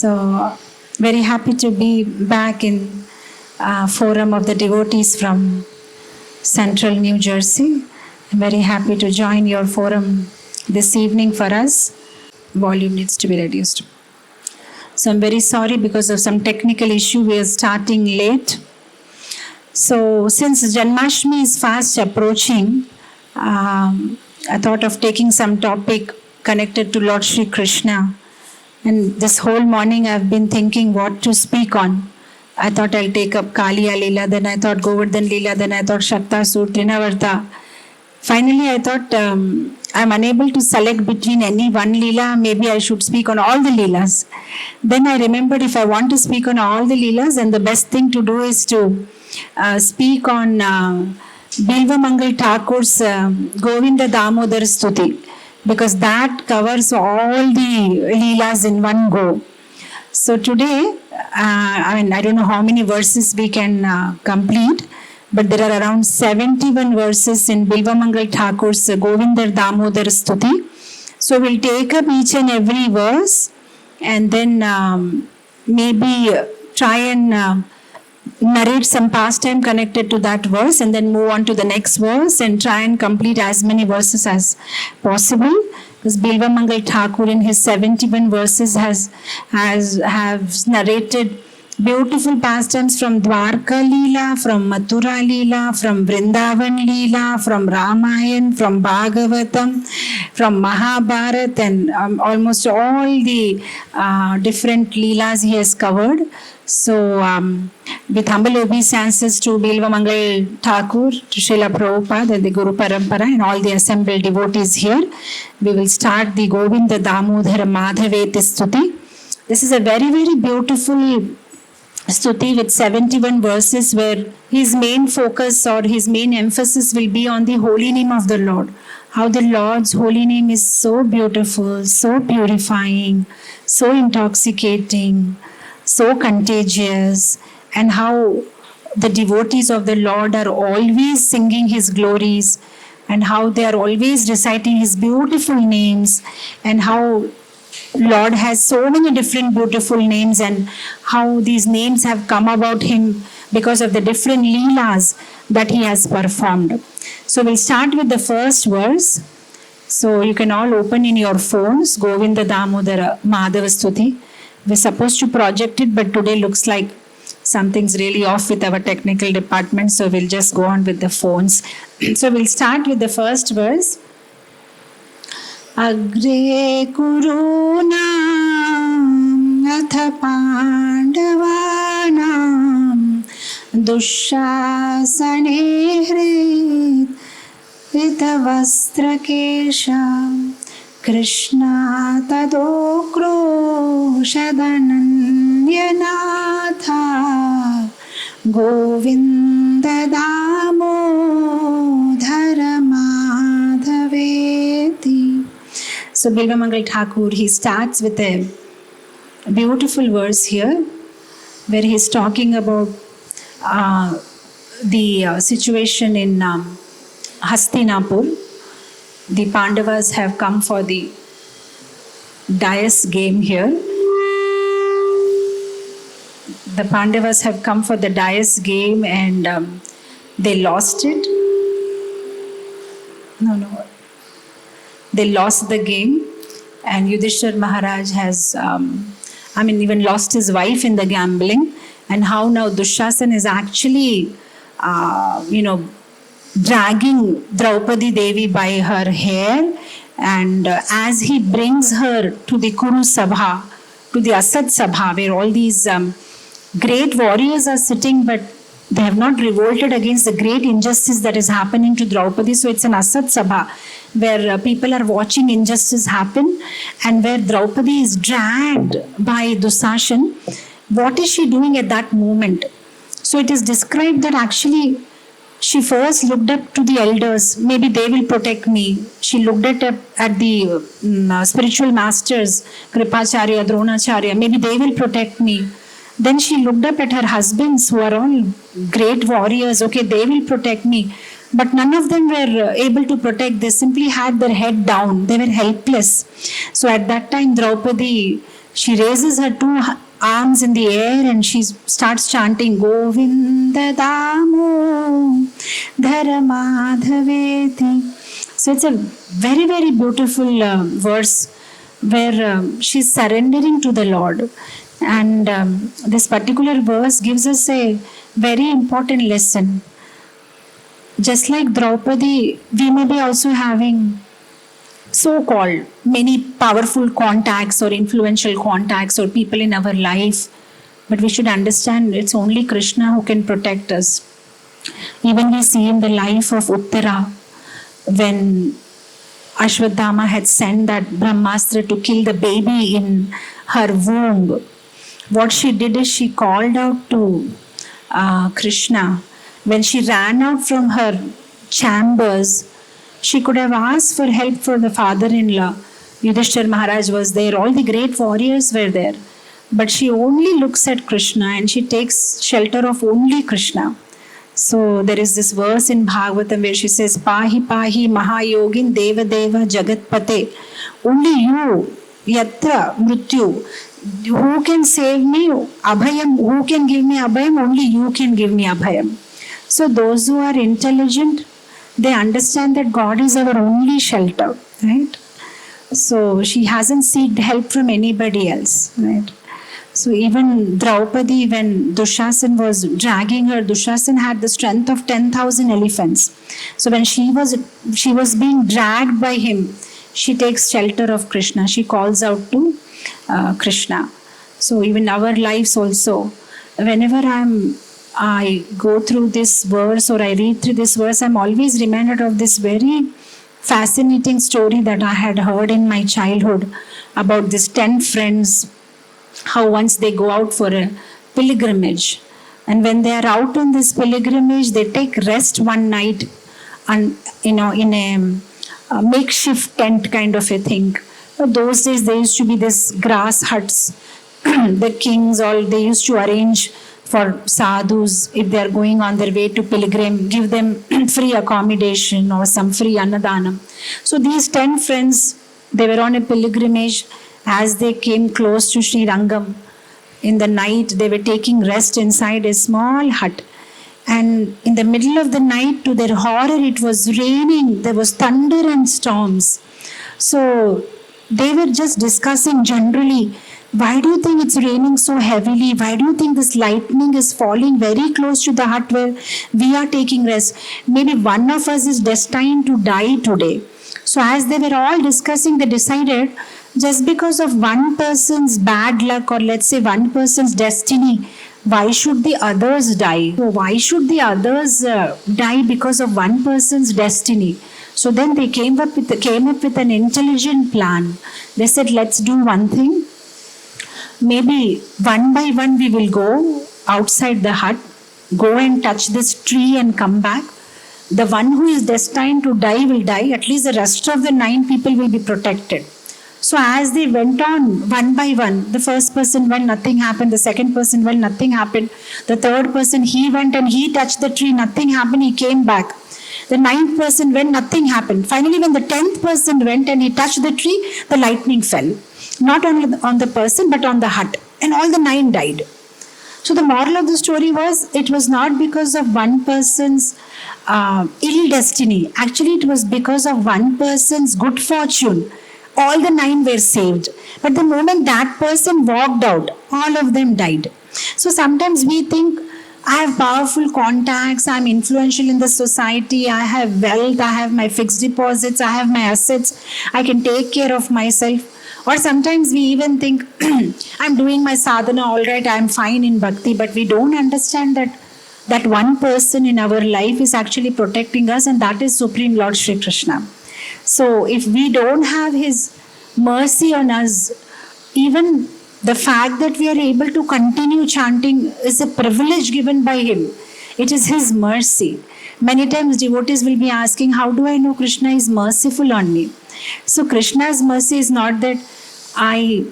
So, very happy to be back in forum of the devotees from Central New Jersey. I'm very happy to join your forum this evening for us. Volume needs to be reduced. So I'm very sorry because of some technical issue we are starting late. So since Janmashtami is fast approaching, I thought of taking some topic connected to Lord Shri Krishna. And this whole morning I've been thinking what to speak on. I thought I'll take up Kaliya Leela, then I thought Govardhan Leela, then I thought Shaktasur, Trinavarta. Finally I thought I'm unable to select between any one Leela, maybe I should speak on all the Leelas. Then I remembered if I want to speak on all the Leelas, then the best thing to do is to speak on Bilvamaṅgala Ṭhākura's Govinda Dāmodara stuti, because that covers all the Leelas in one go. So today, I don't know how many verses we can complete, but there are around 71 verses in Bilvamaṅgala Ṭhākura's Govinda Dāmodara stuti. So we'll take up each and every verse and then maybe try and narrate some pastime connected to that verse and then move on to the next verse and try and complete as many verses as possible. Because Bilvamaṅgala Ṭhākura in his 71 verses have narrated beautiful pastimes from Dwarka Leela, from Mathura Leela, from Vrindavan Leela, from Ramayana, from Bhagavatam, from Mahabharata, and almost all the different Leelas he has covered. So, with humble obeisances to Bilvamaṅgala Ṭhākura, to Srila Prabhupada, the Guru Parampara, and all the assembled devotees here, we will start the Govinda Dāmodara Mādhaveti stuti. This is a very, very beautiful stuti with 71 verses where his main focus or his main emphasis will be on the holy name of the Lord. How the Lord's holy name is so beautiful, so purifying, so intoxicating, so contagious, and how the devotees of the Lord are always singing his glories, and how they are always reciting his beautiful names, and how Lord has so many different beautiful names, and how these names have come about him because of the different leelas that he has performed. So we'll start with the first verse. So you can all open in your phones, Govinda Dāmodara Mādhava stuti. We're supposed to project it, but today looks like something's really off with our technical department, so we'll just go on with the phones. So we'll start with the first verse. Agre kurunam atha pandavanam dushasane hrit ritavastrakesha Krishna tadokroshadhananyanatha Govinda Dāmodara Mādhaveti. So Bilvamaṅgala Ṭhākura, he starts with a beautiful verse here where he's talking about the situation in Hastinapur. The Pandavas have come for the dice game here. The Pandavas have come for the dice game and they lost it. They lost the game, and Yudhishthira Maharaj has, even lost his wife in the gambling, and how now Dushasana is actually, dragging Draupadi Devi by her hair, and as he brings her to the Kuru Sabha, to the Asad Sabha, where all these great warriors are sitting, but they have not revolted against the great injustice that is happening to Draupadi. So it's an Asad Sabha where people are watching injustice happen, and where Draupadi is dragged by Dusashan. What is she doing at that moment? So it is described that actually she first looked up to the elders. Maybe they will protect me. She looked at the spiritual masters, Kripacharya, Dronacharya. Maybe they will protect me. Then she looked up at her husbands who are all great warriors. Okay, they will protect me. But none of them were able to protect. They simply had their head down. They were helpless. So at that time, Draupadi She raises her two arms in the air and she starts chanting Govinda Dāmodara Mādhaveti. So it's a very, very beautiful verse where she's surrendering to the Lord. And this particular verse gives us a very important lesson. Just like Draupadi, we may be also having so-called many powerful contacts or influential contacts or people in our life, but we should understand it's only Krishna who can protect us. Even we see in the life of Uttara, when Ashwatthama had sent that Brahmastra to kill the baby in her womb, what she did is she called out to Krishna. When she ran out from her chambers, she could have asked for help from the father-in-law. Yudhishthira Maharaj was there, all the great warriors were there. But she only looks at Krishna and she takes shelter of only Krishna. So there is this verse in Bhagavatam where she says, Pahi Pahi Mahayogin Deva Deva Jagatpate. Only you, Yatra Mrityu. Who can save me? Abhayam. Who can give me Abhayam? Only you can give me Abhayam. So those who are intelligent, they understand that God is our only shelter, right? So she hasn't sought help from anybody else, right? So even Draupadi, when Dushasan was dragging her, Dushasan had the strength of 10,000 elephants. So when she was being dragged by him, she takes shelter of Krishna. She calls out to Krishna. So even our lives also, whenever I go through this verse or I read through this verse, I'm always reminded of this very fascinating story that I had heard in my childhood about these 10 friends, how once they go out for a pilgrimage. And when they are out on this pilgrimage, they take rest one night and, in a makeshift tent kind of a thing. But those days there used to be this grass huts. The kings they used to arrange for sadhus, if they are going on their way to pilgrim, give them free accommodation or some free annadanam. So these 10 friends, they were on a pilgrimage. As they came close to Sri Rangam, in the night, they were taking rest inside a small hut. And in the middle of the night, to their horror, it was raining. There was thunder and storms. So they were just discussing generally, why do you think it's raining so heavily? Why do you think this lightning is falling very close to the hut where we are taking rest? Maybe one of us is destined to die today. So as they were all discussing, they decided, just because of one person's bad luck or let's say one person's destiny, why should the others die? So why should the others die because of one person's destiny? So then they came up with an intelligent plan. They said, let's do one thing. Maybe one by one we will go outside the hut, go and touch this tree and come back. The one who is destined to die will die. At least the rest of the 9 people will be protected. So as they went on one by one, the first person went, nothing happened. The second person went, nothing happened. The third person, he went and he touched the tree, nothing happened, he came back. The 9th person went, nothing happened. Finally, when the 10th person went and he touched the tree, the lightning fell. Not only on the person, but on the hut. And all the 9 died. So the moral of the story was, it was not because of one person's ill destiny. Actually, it was because of one person's good fortune. All the 9 were saved. But the moment that person walked out, all of them died. So sometimes we think, I have powerful contacts, I am influential in the society, I have wealth, I have my fixed deposits, I have my assets, I can take care of myself. Or sometimes we even think, I'm doing my sadhana, all right, I'm fine in bhakti, but we don't understand that one person in our life is actually protecting us, and that is Supreme Lord Shri Krishna. So if we don't have His mercy on us, even the fact that we are able to continue chanting is a privilege given by Him. It is His mercy. Many times devotees will be asking, how do I know Krishna is merciful on me? So Krishna's mercy is not that I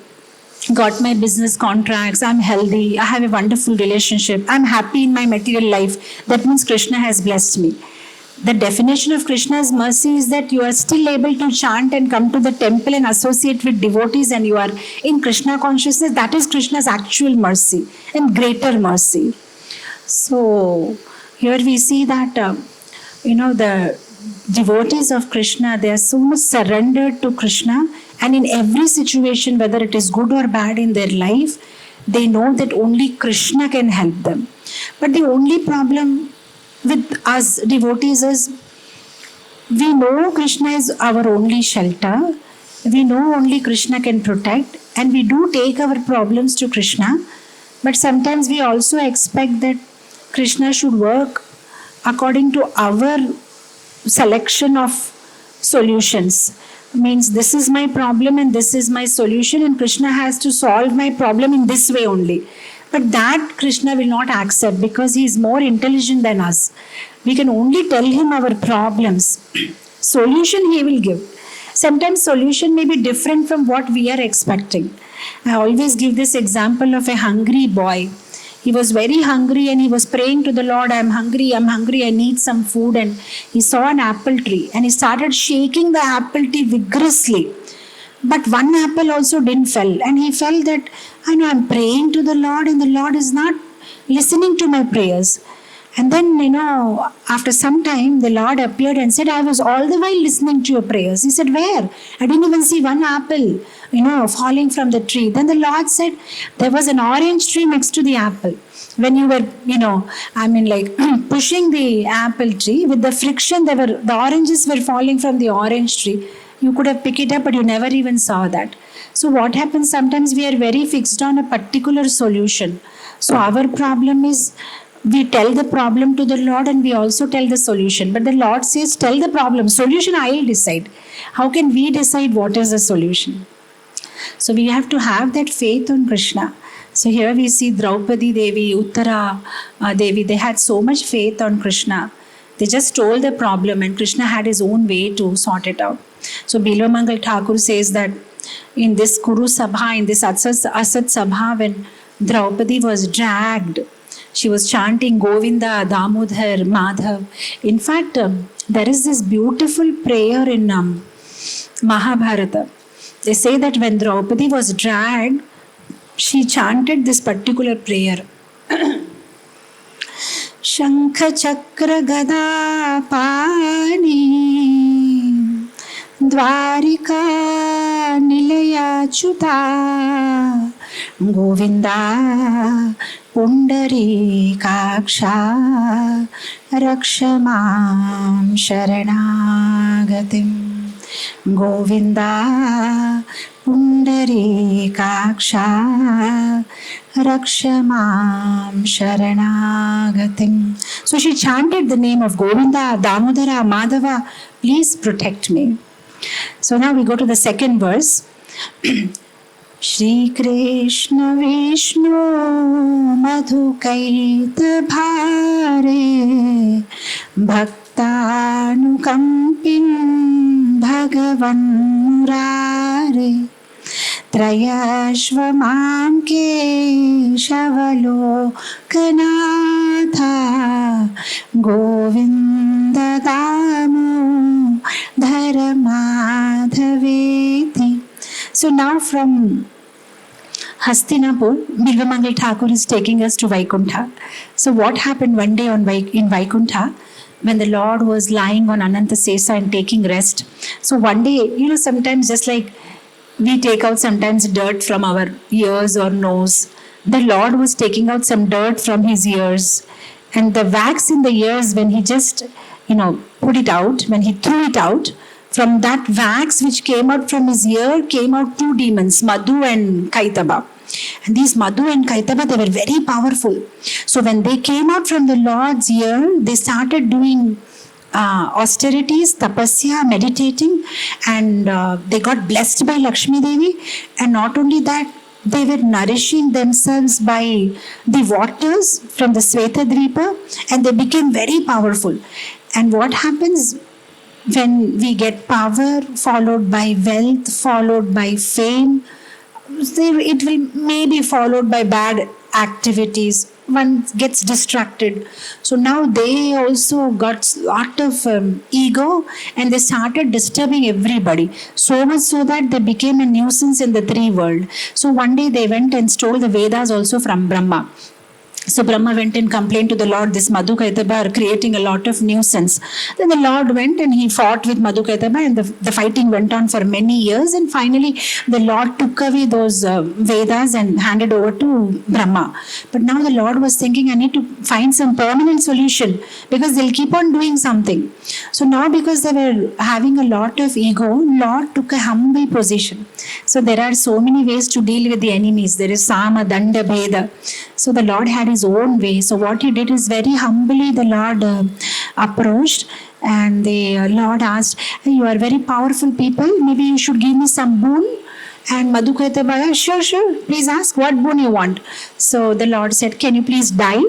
got my business contracts, I'm healthy, I have a wonderful relationship, I'm happy in my material life. That means Krishna has blessed me. the definition of Krishna's mercy is that you are still able to chant and come to the temple and associate with devotees, and you are in Krishna consciousness. That is Krishna's actual mercy and greater mercy. So here we see that the devotees of Krishna, they are so much surrendered to Krishna, and in every situation, whether it is good or bad in their life, they know that only Krishna can help them. But the only problem with us devotees is, we know Krishna is our only shelter, we know only Krishna can protect, and we do take our problems to Krishna, but sometimes we also expect that Krishna should work according to our selection of solutions. Means this is my problem and this is my solution, and Krishna has to solve my problem in this way only. But that Krishna will not accept, because he is more intelligent than us. We can only tell him our problems. Solution he will give. Sometimes solution may be different from what we are expecting. I always give this example of a hungry boy. He was very hungry and he was praying to the Lord, I'm hungry, I need some food. And he saw an apple tree and he started shaking the apple tree vigorously. But one apple also didn't fall, and he felt that, I know I'm praying to the Lord and the Lord is not listening to my prayers. And then, after some time, the Lord appeared and said, I was all the while listening to your prayers. He said, where? I didn't even see one apple, falling from the tree. Then the Lord said, there was an orange tree next to the apple. When you were, pushing the apple tree, with the friction, the oranges were falling from the orange tree. You could have picked it up, but you never even saw that. So what happens, sometimes we are very fixed on a particular solution. So our problem is, we tell the problem to the Lord and we also tell the solution. But the Lord says, tell the problem. Solution I will decide. How can we decide what is the solution? So we have to have that faith on Krishna. So here we see Draupadi Devi, Uttara Devi, they had so much faith on Krishna. They just told the problem and Krishna had his own way to sort it out. So Bilvamaṅgala Ṭhākura says that in this Kuru Sabha, in this Asat Sabha, when Draupadi was dragged, she was chanting Govinda Dāmodara Mādhaveti. In fact, there is this beautiful prayer in Mahabharata. They say that when Draupadi was dragged, she chanted this particular prayer. Shankha Chakra Gada Pani Dwarika Nilaya Chuta Govinda Pundari Kaksha Rakshamam Sharanagatim Govinda Pundari Kaksha Rakshamam Sharanagatim. So she chanted the name of Govinda Dāmodara Mādhava, please protect me. So now we go to the second verse. Shri Krishna Vishnu Madhukaita Bhare Bhaktanukampin Bhagavan Murare Trayashvamam Keshavalokanatha Govinda Dāmodara Mādhaveti. So now from Hastinapur, Bilvamaṅgala Ṭhākura is taking us to Vaikuntha. So what happened one day in Vaikuntha, when the Lord was lying on Anantasesa and taking rest. So one day, sometimes just like we take out sometimes dirt from our ears or nose, the Lord was taking out some dirt from his ears. And the wax in the ears, when he just, put it out, when he threw it out, from that wax which came out from his ear, came out two demons, Madhu and Kaitaba. And these Madhu and Kaitaba, they were very powerful. So when they came out from the Lord's ear, they started doing austerities, tapasya, meditating, and they got blessed by Lakshmi Devi. And not only that, they were nourishing themselves by the waters from the Svetadvipa, and they became very powerful. And what happens when we get power, followed by wealth, followed by fame, it will maybe followed by bad activities. one gets distracted. So now they also got lot of ego, and they started disturbing everybody. So much so that they became a nuisance in the three world. So one day they went and stole the Vedas also from Brahma. So Brahma went and complained to the Lord, this Madhukaitaba are creating a lot of nuisance. Then the Lord went and he fought with Madhukaitaba, and the fighting went on for many years, and finally the Lord took away those Vedas and handed over to Brahma. But now the Lord was thinking, I need to find some permanent solution because they'll keep on doing something. So now because they were having a lot of ego, Lord took a humble position. So there are so many ways to deal with the enemies. There is Sama, Danda, Bheda. So the Lord had his own way. So what he did is very humbly the Lord approached, and the Lord asked, hey, you are very powerful people, maybe you should give me some boon. And Madhukaitaba, sure, please ask what boon you want. So the Lord said, can you please die?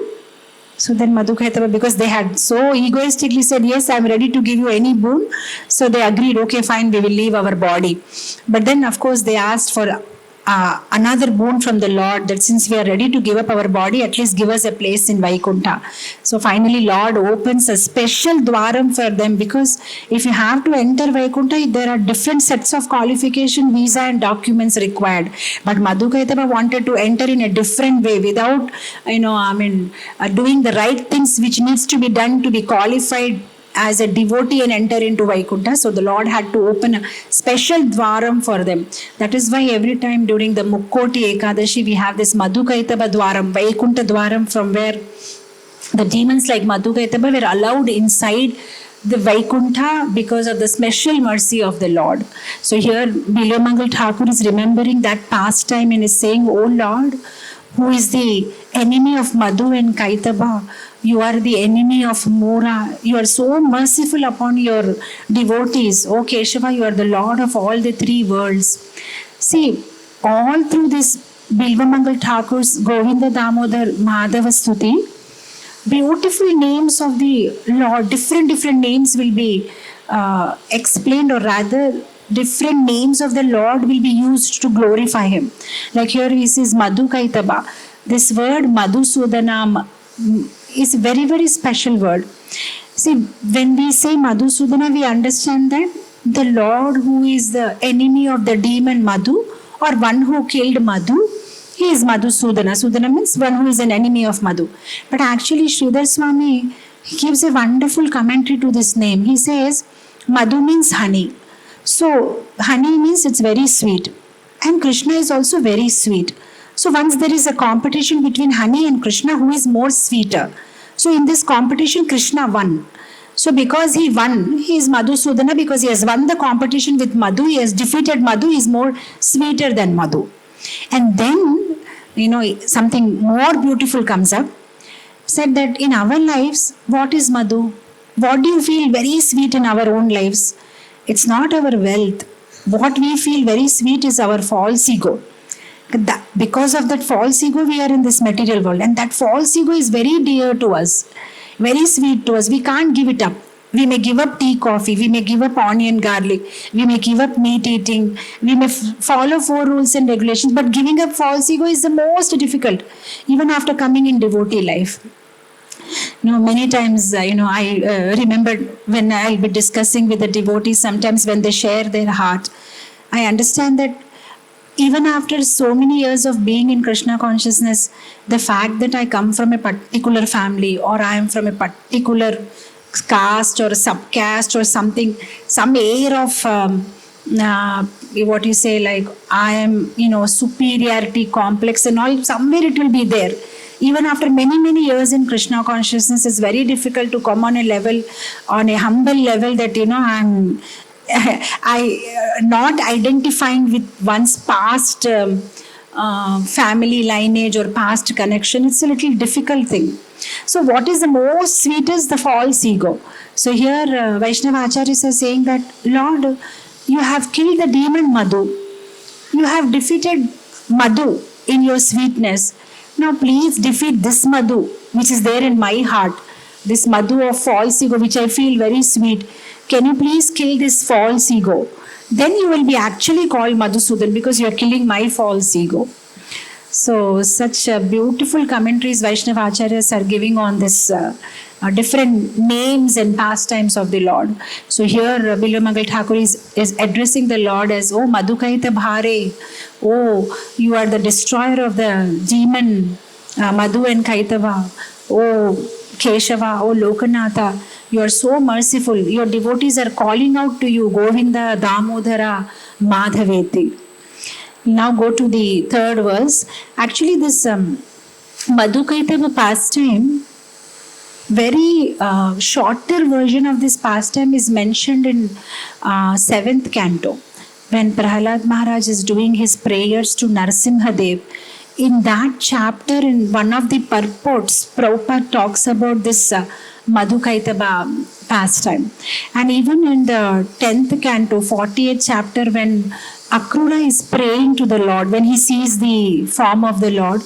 So then Madhukaitaba, because they had so egoistically said, yes, I am ready to give you any boon. So they agreed, okay, fine, we will leave our body. But then of course they asked for another boon from the Lord, that since we are ready to give up our body, at least give us a place in Vaikuntha. So finally Lord opens a special dwaram for them, because if you have to enter Vaikuntha, there are different sets of qualification, visa and documents required. But Madhukaitaba wanted to enter in a different way, without doing the right things which needs to be done to be qualified as a devotee and enter into Vaikuntha. So the Lord had to open a special dwaram for them. That is why every time during the Mukkoti Ekadashi we have this Madhukaitaba dwaram, Vaikuntha dwaram, from where the demons like Madhukaitaba were allowed inside the Vaikuntha because of the special mercy of the Lord. So here Bilvamaṅgala Ṭhākura is remembering that pastime and is saying, O Lord, who is the enemy of Madhu and Kaitaba, you are the enemy of Mura. You are so merciful upon your devotees. O Keshava, you are the Lord of all the three worlds. See, all through this Bilvamaṅgala Ṭhākura's Govinda Dāmodara Mādhava stuti, beautiful names of the Lord, different names will be explained, or rather different names of the Lord will be used to glorify him. Like here he says Madhukaitaba. This word Madhusudana is a very special word. See, when we say Madhusudana, we understand that the Lord who is the enemy of the demon Madhu, or one who killed Madhu, he is Madhusudana. Sudana means one who is an enemy of Madhu. But actually Sridhar Swami gives a wonderful commentary to this name. He says Madhu means honey. So honey means it's very sweet, and Krishna is also very sweet. So once there is a competition between honey and Krishna, who is more sweeter? So in this competition, Krishna won. So because he won, he is Madhusudana, because he has won the competition with Madhu, he has defeated Madhu, he is more sweeter than Madhu. And then, something more beautiful comes up. Said that in our lives, what is Madhu? What do you feel very sweet in our own lives? It's not our wealth. What we feel very sweet is our false ego. Because of that false ego, we are in this material world, and that false ego is very dear to us, very sweet to us. We can't give it up. We may give up tea, coffee, we may give up onion, garlic, we may give up meat eating, we may follow 4 rules and regulations, but giving up false ego is the most difficult, even after coming in devotee life. Many times, I remember when I'll be discussing with the devotees, sometimes when they share their heart, I understand that even after so many years of being in Krishna consciousness, the fact that I come from a particular family, or I am from a particular caste or subcaste or something, some air of like I am, superiority complex and all, somewhere it will be there. Even after many years in Krishna consciousness, it's very difficult to come on a humble level that, I not identifying with one's past family lineage or past connection. It's a little difficult thing. So what is the most sweet is the false ego. So here Vaishnava Acharyas are saying that, Lord, you have killed the demon Madhu. You have defeated Madhu in your sweetness. Now please defeat this Madhu which is there in my heart. This Madhu of false ego which I feel very sweet. Can you please kill this false ego? Then you will be actually called Madhusudan, because you are killing my false ego. So, such beautiful commentaries Vaishnava Acharyas are giving on this different names and pastimes of the Lord. So, here Bilvamaṅgala Ṭhākura is addressing the Lord as, "Oh Madhukaita Bhare, oh, you are the destroyer of the demon Madhu and Kaitava, oh Keshava, oh Lokanatha, you are so merciful. Your devotees are calling out to you, Govinda Dāmodara Mādhaveti." Now go to the third verse. Actually, this Madhukaitava pastime, very shorter version of this pastime is mentioned in 7th canto. When Prahalad Maharaj is doing his prayers to Narasimhadev, in that chapter, in one of the purports, Prabhupada talks about this Madhukaitava pastime. And even in the 10th canto, 48th chapter, when Akrura is praying to the Lord, when he sees the form of the Lord,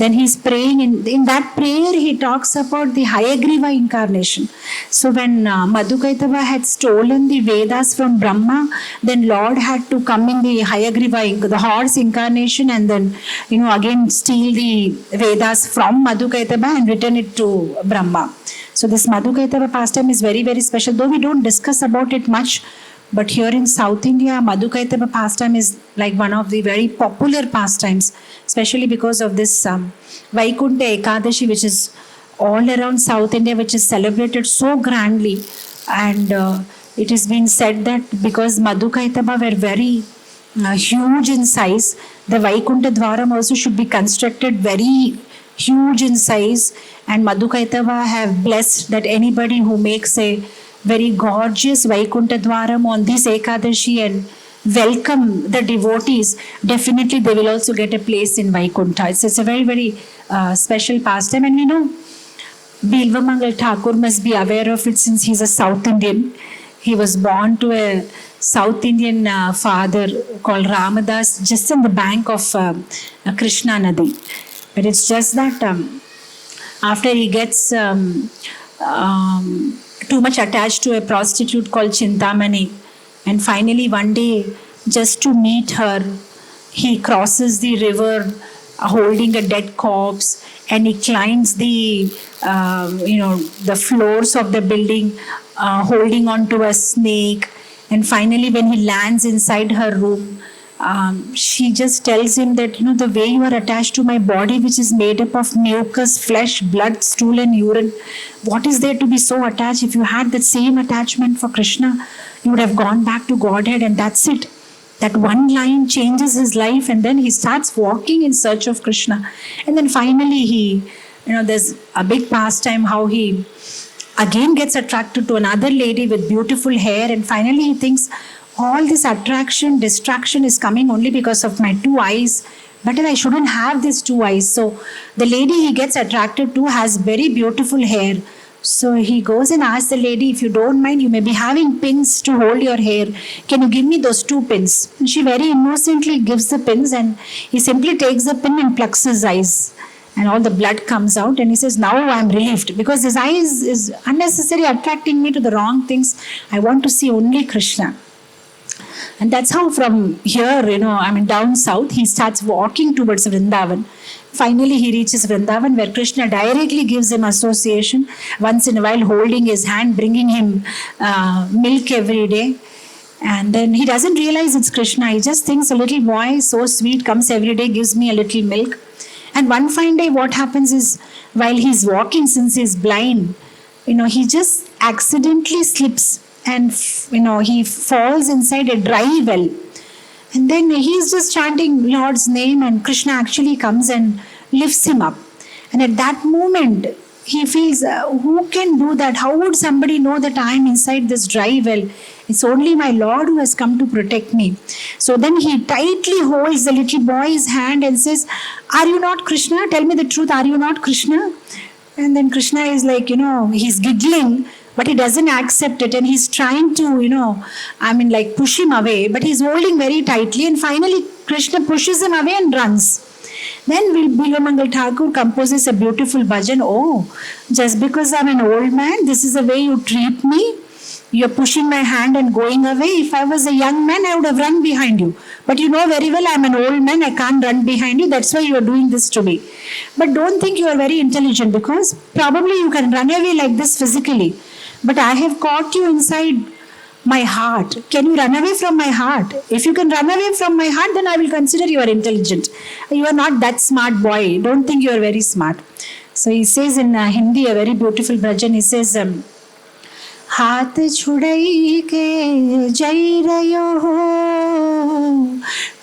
then he's praying. In that prayer, he talks about the Hayagriva incarnation. So when Madhukaitava had stolen the Vedas from Brahma, then Lord had to come in the Hayagriva, the horse incarnation, and then again steal the Vedas from Madhukaitava and return it to Brahma. So this Madhukaitava pastime is very, very special, though we don't discuss about it much. But here in South India, Madhukaitava pastime is like one of the very popular pastimes, especially because of this Vaikunta Ekadashi, which is all around South India, which is celebrated so grandly. And it has been said that because Madhukaitava were very huge in size, the Vaikunta Dwaram also should be constructed very huge in size. And Madhukaitava have blessed that anybody who makes a very gorgeous Vaikunta Dwaram on this Ekadashi and welcome the devotees, definitely they will also get a place in Vaikunta. It's a very, very special pastime. And we know Bilvamaṅgala Ṭhākura must be aware of it since he's a South Indian. He was born to a South Indian father called Ramadas just on the bank of Krishna Nadi. But it's just that after he gets too much attached to a prostitute called Chintamani, and finally one day, just to meet her, he crosses the river holding a dead corpse, and he climbs the floors of the building holding on to a snake, and finally when he lands inside her room, she just tells him that, the way you are attached to my body, which is made up of mucus, flesh, blood, stool and urine, what is there to be so attached? If you had that same attachment for Krishna, you would have gone back to Godhead, and that's it. That one line changes his life, and then he starts walking in search of Krishna. And then finally there's a big pastime how he again gets attracted to another lady with beautiful hair, and finally he thinks, all this distraction is coming only because of my two eyes. But I shouldn't have these two eyes. So the lady he gets attracted to has very beautiful hair. So he goes and asks the lady, if you don't mind, you may be having pins to hold your hair. Can you give me those 2 pins? And she very innocently gives the pins, and he simply takes the pin and plucks his eyes. And all the blood comes out, and he says, now I'm relieved because his eyes is unnecessarily attracting me to the wrong things. I want to see only Krishna. And that's how from here, down south, he starts walking towards Vrindavan. Finally, he reaches Vrindavan, where Krishna directly gives him association, once in a while holding his hand, bringing him milk every day. And then he doesn't realize it's Krishna. He just thinks a little boy, so sweet, comes every day, gives me a little milk. And one fine day, what happens is, while he's walking, since he's blind, he just accidentally slips. And he falls inside a dry well, and then he's just chanting Lord's name, and Krishna actually comes and lifts him up. And at that moment he feels, who can do that? How would somebody know that I am inside this dry well? It's only my Lord who has come to protect me. So then he tightly holds the little boy's hand and says, are you not Krishna? Tell me the truth, are you not Krishna? And then Krishna is like, he's giggling, but he doesn't accept it, and he's trying to, push him away, but he's holding very tightly, and finally Krishna pushes him away and runs. Then Bilvamaṅgala Ṭhākura composes a beautiful bhajan. Oh, just because I'm an old man, this is the way you treat me? You're pushing my hand and going away. If I was a young man, I would have run behind you. But you know very well I'm an old man, I can't run behind you. That's why you are doing this to me. But don't think you are very intelligent, because probably you can run away like this physically. But I have caught you inside my heart. Can you run away from my heart? If you can run away from my heart, then I will consider you are intelligent. You are not that smart boy. Don't think you are very smart. So he says in Hindi, a very beautiful bhajan, he says, हाथ छुड़ाई के जई रयो हो,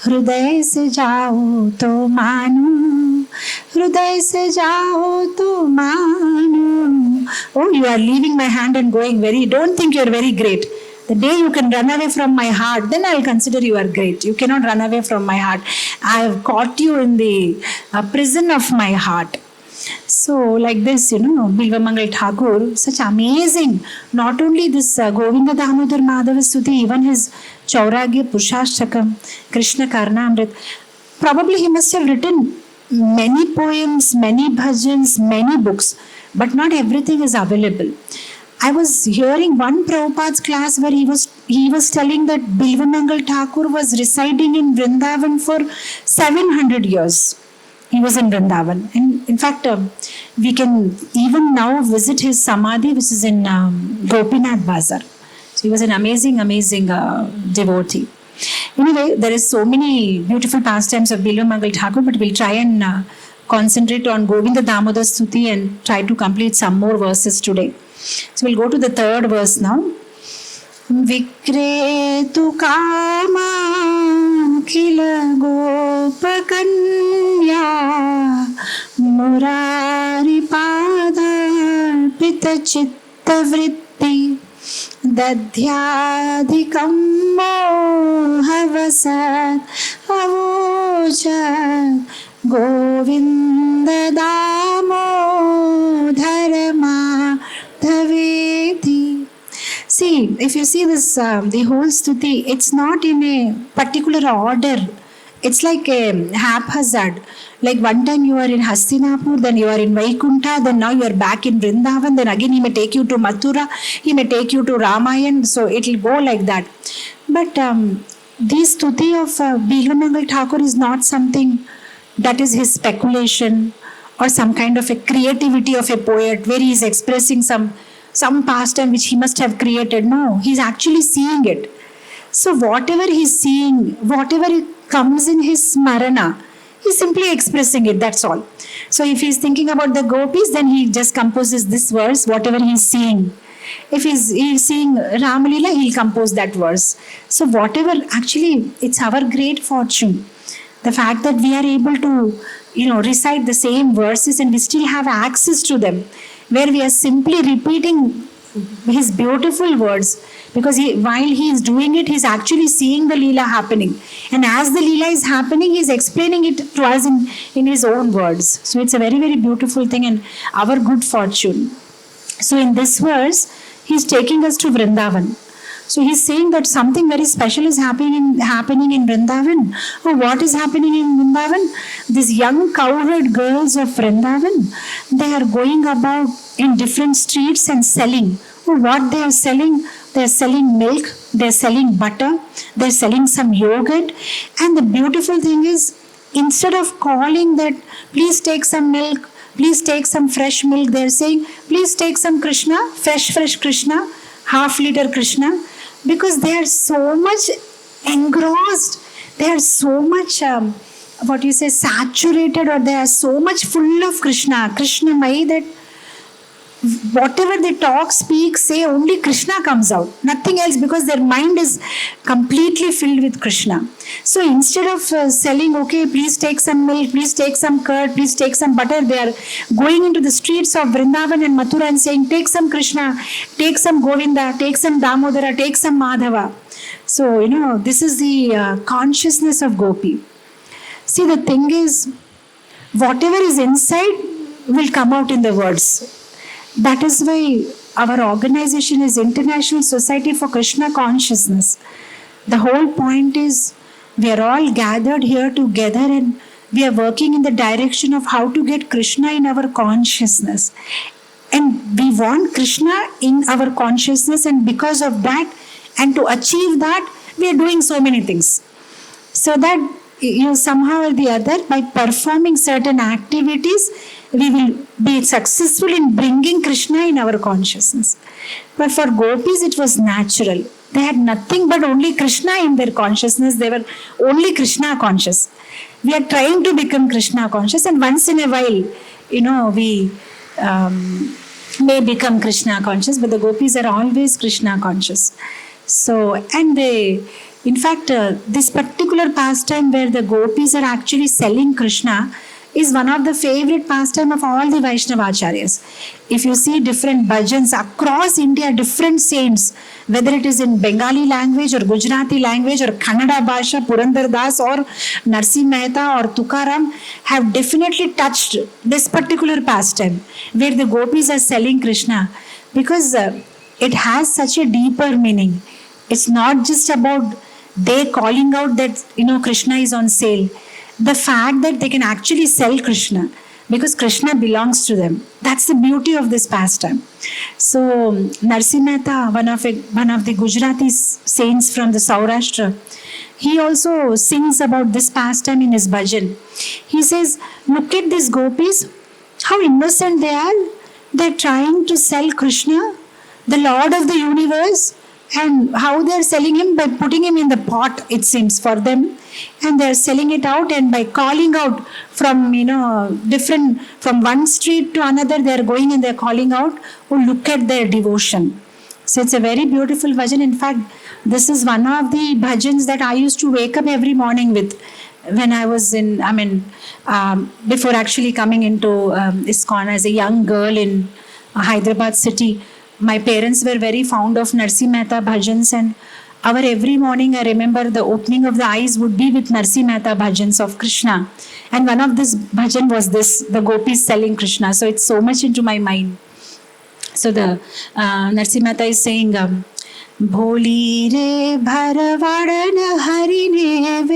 हृदय से जाओ तो मानो, हृदय से जाओ तो मानो. Oh, you are leaving my hand and going very, don't think you are very great. The day you can run away from my heart, then I will consider you are great. You cannot run away from my heart. I have caught you in the prison of my heart. So like this, Bilvamaṅgala Ṭhākura, such amazing, not only this Govinda Dāmodara Mādhaveti stuti, even his Chauragya Purushashtakam, Krishna Karnamrit, probably he must have written many poems, many bhajans, many books, but not everything is available. I was hearing one Prabhupada's class where he was telling that Bilvamaṅgala Ṭhākura was residing in Vrindavan for 700 years. He was in Vrindavan. And in fact, we can even now visit his samadhi, which is in Gopinath Bazar. So he was an amazing, amazing devotee. Anyway, there is so many beautiful pastimes of Bilvamaṅgala Ṭhākura, but we'll try and concentrate on Govinda Dāmodara stuti and try to complete some more verses today. So we'll go to the third verse now. Vikretu kama khila gopakanya murari pada pita chitta vritti dadhyadhikam mohavasat avochat Govinda Dāmodara Mādhaveti. See, if you see this, the whole stuti, it's not in a particular order. It's like a haphazard. Like one time you are in Hastinapur, then you are in Vaikunta, then now you are back in Vrindavan, then again he may take you to Mathura, he may take you to Ramayan, so it will go like that. But this stuti of Bilvamaṅgala Ṭhākura is not something that is his speculation or some kind of a creativity of a poet where he is expressing some pastime which he must have created. No, he's actually seeing it. So whatever he's seeing, whatever comes in his smarana, he's simply expressing it, that's all. So if he's thinking about the gopis, then he just composes this verse, whatever he's seeing. If he's seeing Ramalila, he'll compose that verse. So whatever, actually, it's our great fortune. The fact that we are able to, recite the same verses and we still have access to them, where we are simply repeating his beautiful words, because while he is doing it, he's actually seeing the leela happening. And as the leela is happening, he's explaining it to us in his own words. So it's a very, very beautiful thing and our good fortune. So in this verse, he's taking us to Vrindavan. So he's saying that something very special is happening in Vrindavan. Oh, what is happening in Vrindavan? These young cowherd girls of Vrindavan, they are going about in different streets and selling. Oh, what they are selling? They are selling milk, they are selling butter, they are selling some yogurt. And the beautiful thing is, instead of calling that, please take some milk, please take some fresh milk, they are saying, please take some Krishna, fresh Krishna, half-liter Krishna. Because they are so much engrossed, they are so much, saturated, or they are so much full of Krishnamai, that whatever they talk, speak, say, only Krishna comes out. Nothing else, because their mind is completely filled with Krishna. So instead of selling, okay, please take some milk, please take some curd, please take some butter, they are going into the streets of Vrindavan and Mathura and saying, take some Krishna, take some Govinda, take some Damodara, take some Mādhava. So, this is the consciousness of Gopi. See, the thing is, whatever is inside will come out in the words. That is why our organization is International Society for Krishna Consciousness. The whole point is, we are all gathered here together and we are working in the direction of how to get Krishna in our consciousness. And we want Krishna in our consciousness, and because of that, and to achieve that, we are doing so many things. So that somehow or the other, by performing certain activities, we will be successful in bringing Krishna in our consciousness. But for gopis, it was natural. They had nothing but only Krishna in their consciousness. They were only Krishna conscious. We are trying to become Krishna conscious, and once in a while, we may become Krishna conscious, but the gopis are always Krishna conscious. So, and they, in fact, this particular pastime where the gopis are actually selling Krishna is one of the favorite pastime of all the Vaishnava acharyas. If you see different bhajans across India, different saints, whether it is in Bengali language or Gujarati language or Kannada Bhasha, Purandar Das or Narsi Mehta or Tukaram, have definitely touched this particular pastime where the gopis are selling Krishna, because it has such a deeper meaning. It's not just about they calling out that Krishna is on sale. The fact that they can actually sell Krishna because Krishna belongs to them. That's the beauty of this pastime. So Narsi Mehta, one of the Gujarati saints from the Saurashtra, he also sings about this pastime in his bhajan. He says, look at these gopis, how innocent they are. They're trying to sell Krishna, the Lord of the universe, and how they're selling him by putting him in the pot, it seems, for them. And they're selling it out, and by calling out from, from one street to another, they're going and they're calling out, oh, look at their devotion. So it's a very beautiful bhajan. In fact, this is one of the bhajans that I used to wake up every morning with when I was before actually coming into ISKCON as a young girl in Hyderabad city. My parents were very fond of Narsi Mehta bhajans, and our every morning, I remember the opening of the eyes would be with Narsi Mehta bhajans of Krishna. And one of this bhajan was this, the gopis selling Krishna. So it's so much into my mind. So the Narsi Mehta is saying, Bholi re bharavadan harine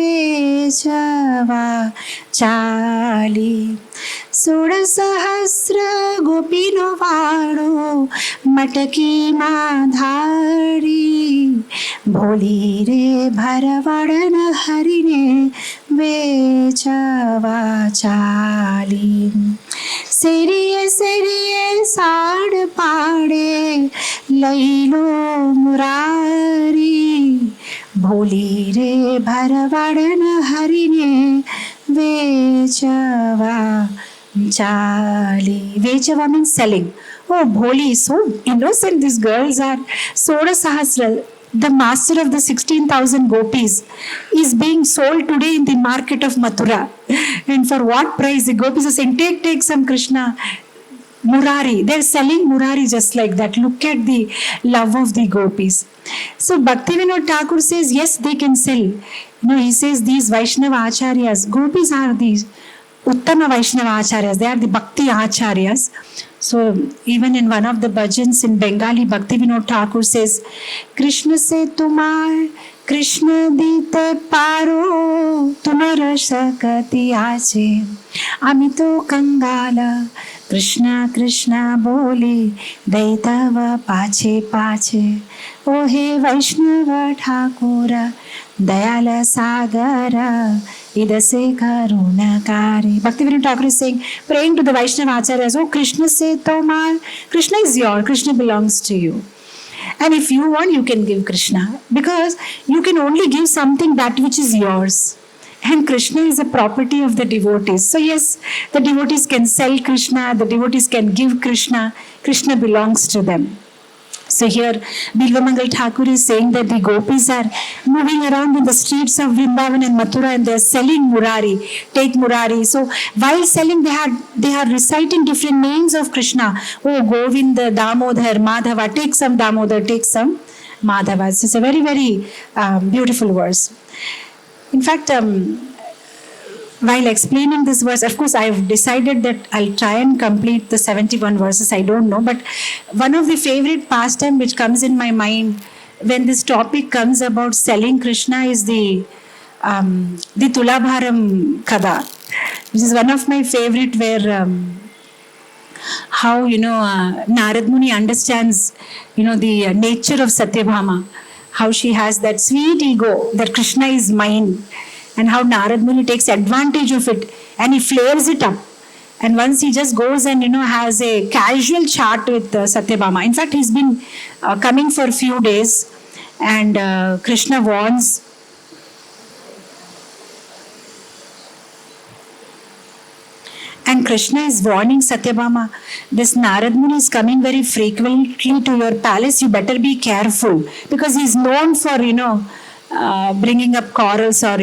vechava chali Soda sahasra gopino vado mataki madhari Bholi re bharavadan harine vechava chali Seriye seriye saad paade lailo murari Bholi re bharavadan harine vechava chali. Vechava means selling. Oh, Bholi, so innocent these girls are. Soda Sahasra, the master of the 16,000 gopis, is being sold today in the market of Mathura. And for what price? The gopis are saying, take some Krishna. Murari. They're selling Murari just like that. Look at the love of the gopis. So Bhaktivinoda Thakur says, yes, they can sell. He says these Vaishnava Acharyas, gopis are these Uttama Vaishnava Acharyas. They are the Bhakti Acharyas. So even in one of the bhajans in Bengali, Bhaktivinoda Thakur says, Krishna se tumar, Krishna dite paro, tumara sakati ache, amito kangala, Krishna Krishna boli, daitava pache pache, O he Vaishnava Ṭhākura, Dayala Sagara, Idase Karunakari. Bhaktivinoda Thakur is saying, praying to the Vaishnava Acharyas, oh Krishna se tomar, Krishna is yours, Krishna belongs to you. And if you want, you can give Krishna, because you can only give something that which is yours. And Krishna is a property of the devotees. So yes, the devotees can sell Krishna, the devotees can give Krishna, Krishna belongs to them. So here, Bilvamaṅgala Ṭhākura is saying that the gopis are moving around in the streets of Vrindavan and Mathura, and they are selling Murari. Take Murari. So while selling, they are reciting different names of Krishna. Oh, Govinda Dāmodara Mādhava. Take some Damodar, take some Mādhava. So it's a very, very beautiful verse. In fact, while explaining this verse, of course, I have decided that I'll try and complete the 71 verses. I don't know. But one of the favorite pastime which comes in my mind when this topic comes about selling Krishna is the Tulabharam Kada, which is one of my favorite, where how, Narad Muni understands, the nature of Satyabhama, how she has that sweet ego that Krishna is mine, and how Narad Muni takes advantage of it and he flares it up. And once he just goes and, has a casual chat with Satyabhama. In fact, he's been coming for a few days, and Krishna warns. And Krishna is warning Satyabhama, this Narad Muni is coming very frequently to your palace, you better be careful. Because he's known for, bringing up quarrels or,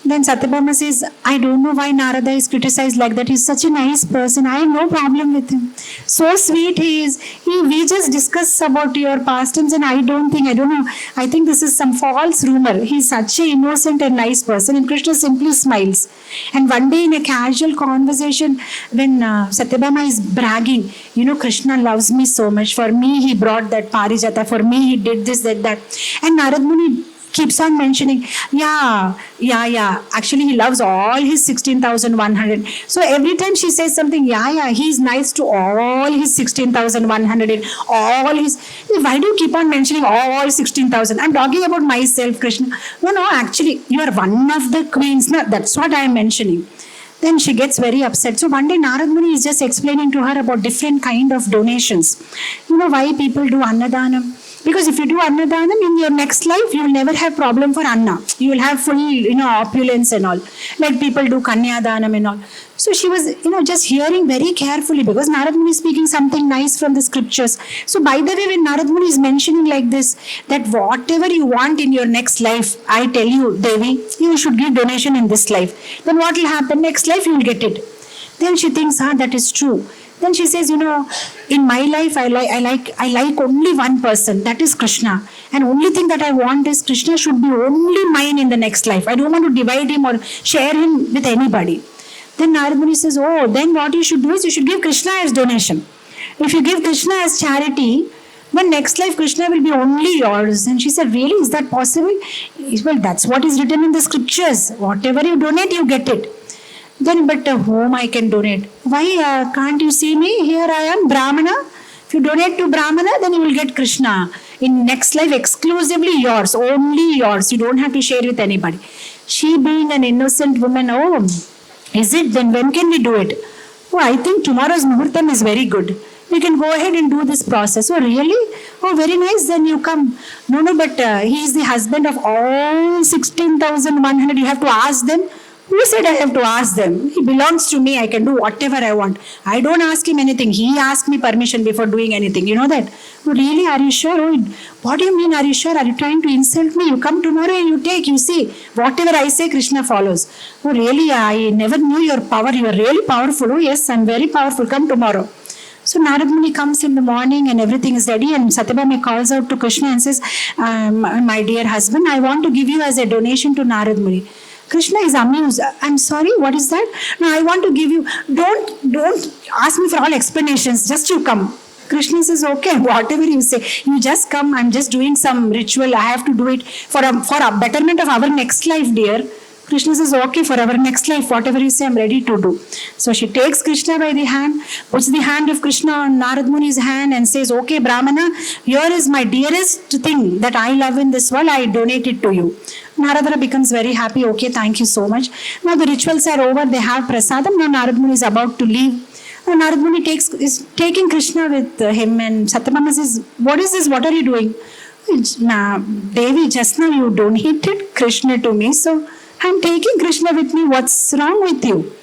Then Satyabhama says, I don't know why Narada is criticized like that. He's such a nice person. I have no problem with him. So sweet he is. We just discuss about your pastimes and I don't know. I think this is some false rumor. He's such an innocent and nice person. And Krishna simply smiles. And one day in a casual conversation, when Satyabhama is bragging, Krishna loves me so much. For me, he brought that parijata. For me, he did this, that. And Narad Muni keeps on mentioning, yeah. Actually, he loves all his 16,100. So every time she says something, he's nice to all his 16,100. Why do you keep on mentioning all 16,000? I'm talking about myself, Krishna. No, actually, you are one of the queens. No, that's what I am mentioning. Then she gets very upset. So one day Narad Muni is just explaining to her about different kind of donations. Why people do Annadanam? Because if you do Annadanam in your next life, you will never have problem for Anna. You will have full, opulence and all. Like people do Kanyadanam and all. So she was, just hearing very carefully because Narad Muni is speaking something nice from the scriptures. So by the way, when Narad Muni is mentioning like this, that whatever you want in your next life, I tell you, Devi, you should give donation in this life. Then what will happen? Next life you will get it. Then she thinks, that is true. Then she says, in my life, I like only one person, that is Krishna. And only thing that I want is Krishna should be only mine in the next life. I don't want to divide him or share him with anybody. Then Narad Muni says, then what you should do is you should give Krishna as donation. If you give Krishna as charity, then next life Krishna will be only yours. And she said, really, is that possible? Well, that's what is written in the scriptures. Whatever you donate, you get it. Then, but whom I can donate? Why can't you see me? Here I am, Brahmana. If you donate to Brahmana, then you will get Krishna. In next life, exclusively yours, only yours. You don't have to share with anybody. She being an innocent woman, is it? Then when can we do it? I think tomorrow's Muhurtam is very good. We can go ahead and do this process. Really? Very nice. Then you come. No, but he is the husband of all 16,100. You have to ask them. Who said I have to ask them? He belongs to me. I can do whatever I want. I don't ask him anything. He asked me permission before doing anything. You know that? Really? Are you sure? What do you mean, are you sure? Are you trying to insult me? You come tomorrow and you take. You see, whatever I say, Krishna follows. Really? I never knew your power. You are really powerful. Yes, I'm very powerful. Come tomorrow. So Narad Muni comes in the morning and everything is ready, and Satyabhama calls out to Krishna and says, my dear husband, I want to give you as a donation to Narad Muni. Krishna is amused. I'm sorry, what is that? No, I want to give you. Don't ask me for all explanations. Just you come. Krishna says, okay, whatever you say. You just come. I'm just doing some ritual. I have to do it for a betterment of our next life, dear. Krishna says, okay, for our next life, whatever you say, I'm ready to do. So she takes Krishna by the hand, puts the hand of Krishna on Narad Muni's hand and says, okay, Brahmana, here is my dearest thing that I love in this world. I donate it to you. Narada becomes very happy. Okay, thank you so much. Now the rituals are over. They have prasadam. Now Narad Muni is about to leave. And Narad Muni is taking Krishna with him, and Satyabhama says, what is this? What are you doing? Devi, just now you donated Krishna to me, so I'm taking Krishna with me. What's wrong with you?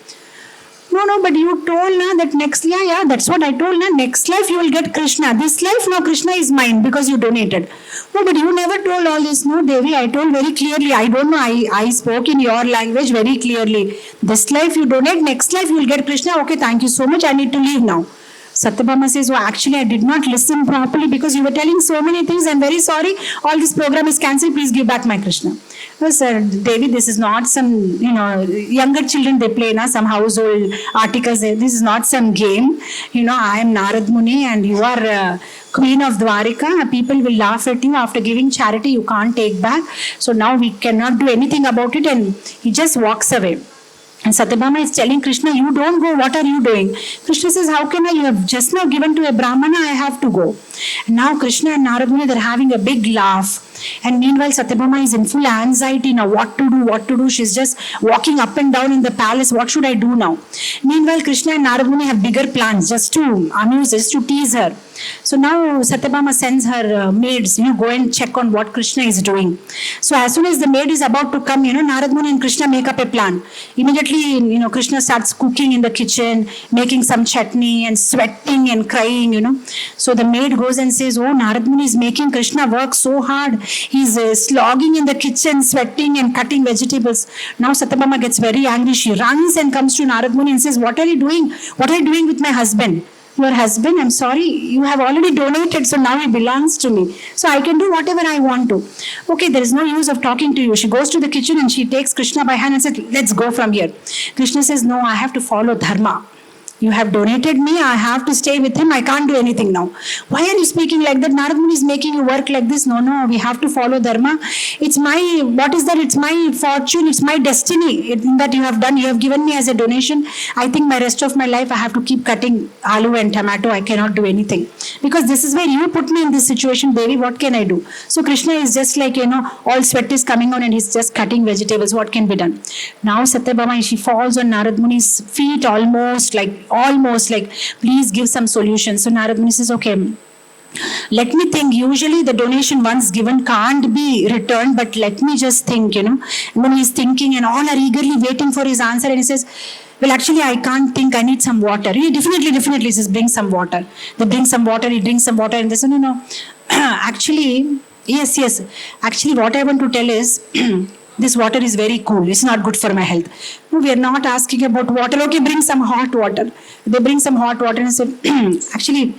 No, but you told that next life, that's what I told. Next life you will get Krishna. This life, no, Krishna is mine because you donated. No, but you never told all this. No, Devi, I told very clearly. I don't know. I spoke in your language very clearly. This life you donate, next life you will get Krishna. Okay, thank you so much. I need to leave now. Satyabhama says, actually, I did not listen properly because you were telling so many things. I'm very sorry. All this program is cancelled. Please give back my Krishna. No, sir, Devi, this is not some, younger children, they play some household articles. This is not some game. I am Narad Muni and you are Queen of Dwarika. People will laugh at you after giving charity. You can't take back. So now we cannot do anything about it. And he just walks away. And Satyabhama is telling Krishna, you don't go, what are you doing? Krishna says, how can I? You have just now given to a Brahmana, I have to go. And now Krishna and Narad Muni, they're having a big laugh. And meanwhile, Satyabhama is in full anxiety now. What to do? She's just walking up and down in the palace. What should I do now? Meanwhile, Krishna and Narad Muni have bigger plans just to amuse, just to tease her. So now Satyabhama sends her maids, go and check on what Krishna is doing. So as soon as the maid is about to come, Narad Muni and Krishna make up a plan. Immediately, Krishna starts cooking in the kitchen, making some chutney and sweating and crying, So the maid goes and says, oh, Narad Muni is making Krishna work so hard. He's slogging in the kitchen, sweating and cutting vegetables. Now Satyabhama gets very angry. She runs and comes to Narad Muni and says, what are you doing? What are you doing with my husband? Your husband, I'm sorry, you have already donated, so now he belongs to me. So I can do whatever I want to. Okay, there is no use of talking to you. She goes to the kitchen and she takes Krishna by hand and says, let's go from here. Krishna says, no, I have to follow dharma. You have donated me, I have to stay with him, I can't do anything now. Why are you speaking like that? Narad Muni is making you work like this. No, we have to follow dharma. It's my, what is that? It's my fortune, it's my destiny that you have done. You have given me as a donation. I think my rest of my life I have to keep cutting aloo and tomato. I cannot do anything. Because this is where you put me in this situation, baby. What can I do? So Krishna is just like, all sweat is coming on and he's just cutting vegetables. What can be done? Now Satyabhama, she falls on Narad Muni's feet almost like, please give some solution. So Narad Muni says, okay, let me think. Usually the donation once given can't be returned, but let me just think, And then he's thinking and all are eagerly waiting for his answer, and he says, well, actually, I can't think, I need some water. He definitely says, bring some water. They bring some water, he drinks some water, and they say, no. Actually, yes. Actually, what I want to tell is, this water is very cool. It's not good for my health. No, we are not asking about water. Okay, bring some hot water. They bring some hot water and say, actually,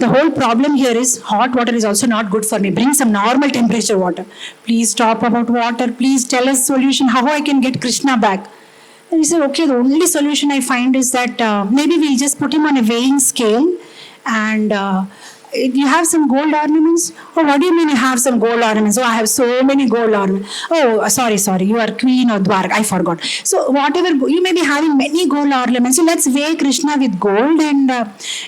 the whole problem here is hot water is also not good for me. Bring some normal temperature water. Please stop about water. Please tell us solution how I can get Krishna back. And he said, okay, the only solution I find is that maybe we'll just put him on a weighing scale and you have some gold ornaments? Oh, what do you mean you have some gold ornaments? Oh, I have so many gold ornaments. Oh, sorry, you are queen of Dwarka. I forgot. So whatever, you may be having many gold ornaments. So let's weigh Krishna with gold, and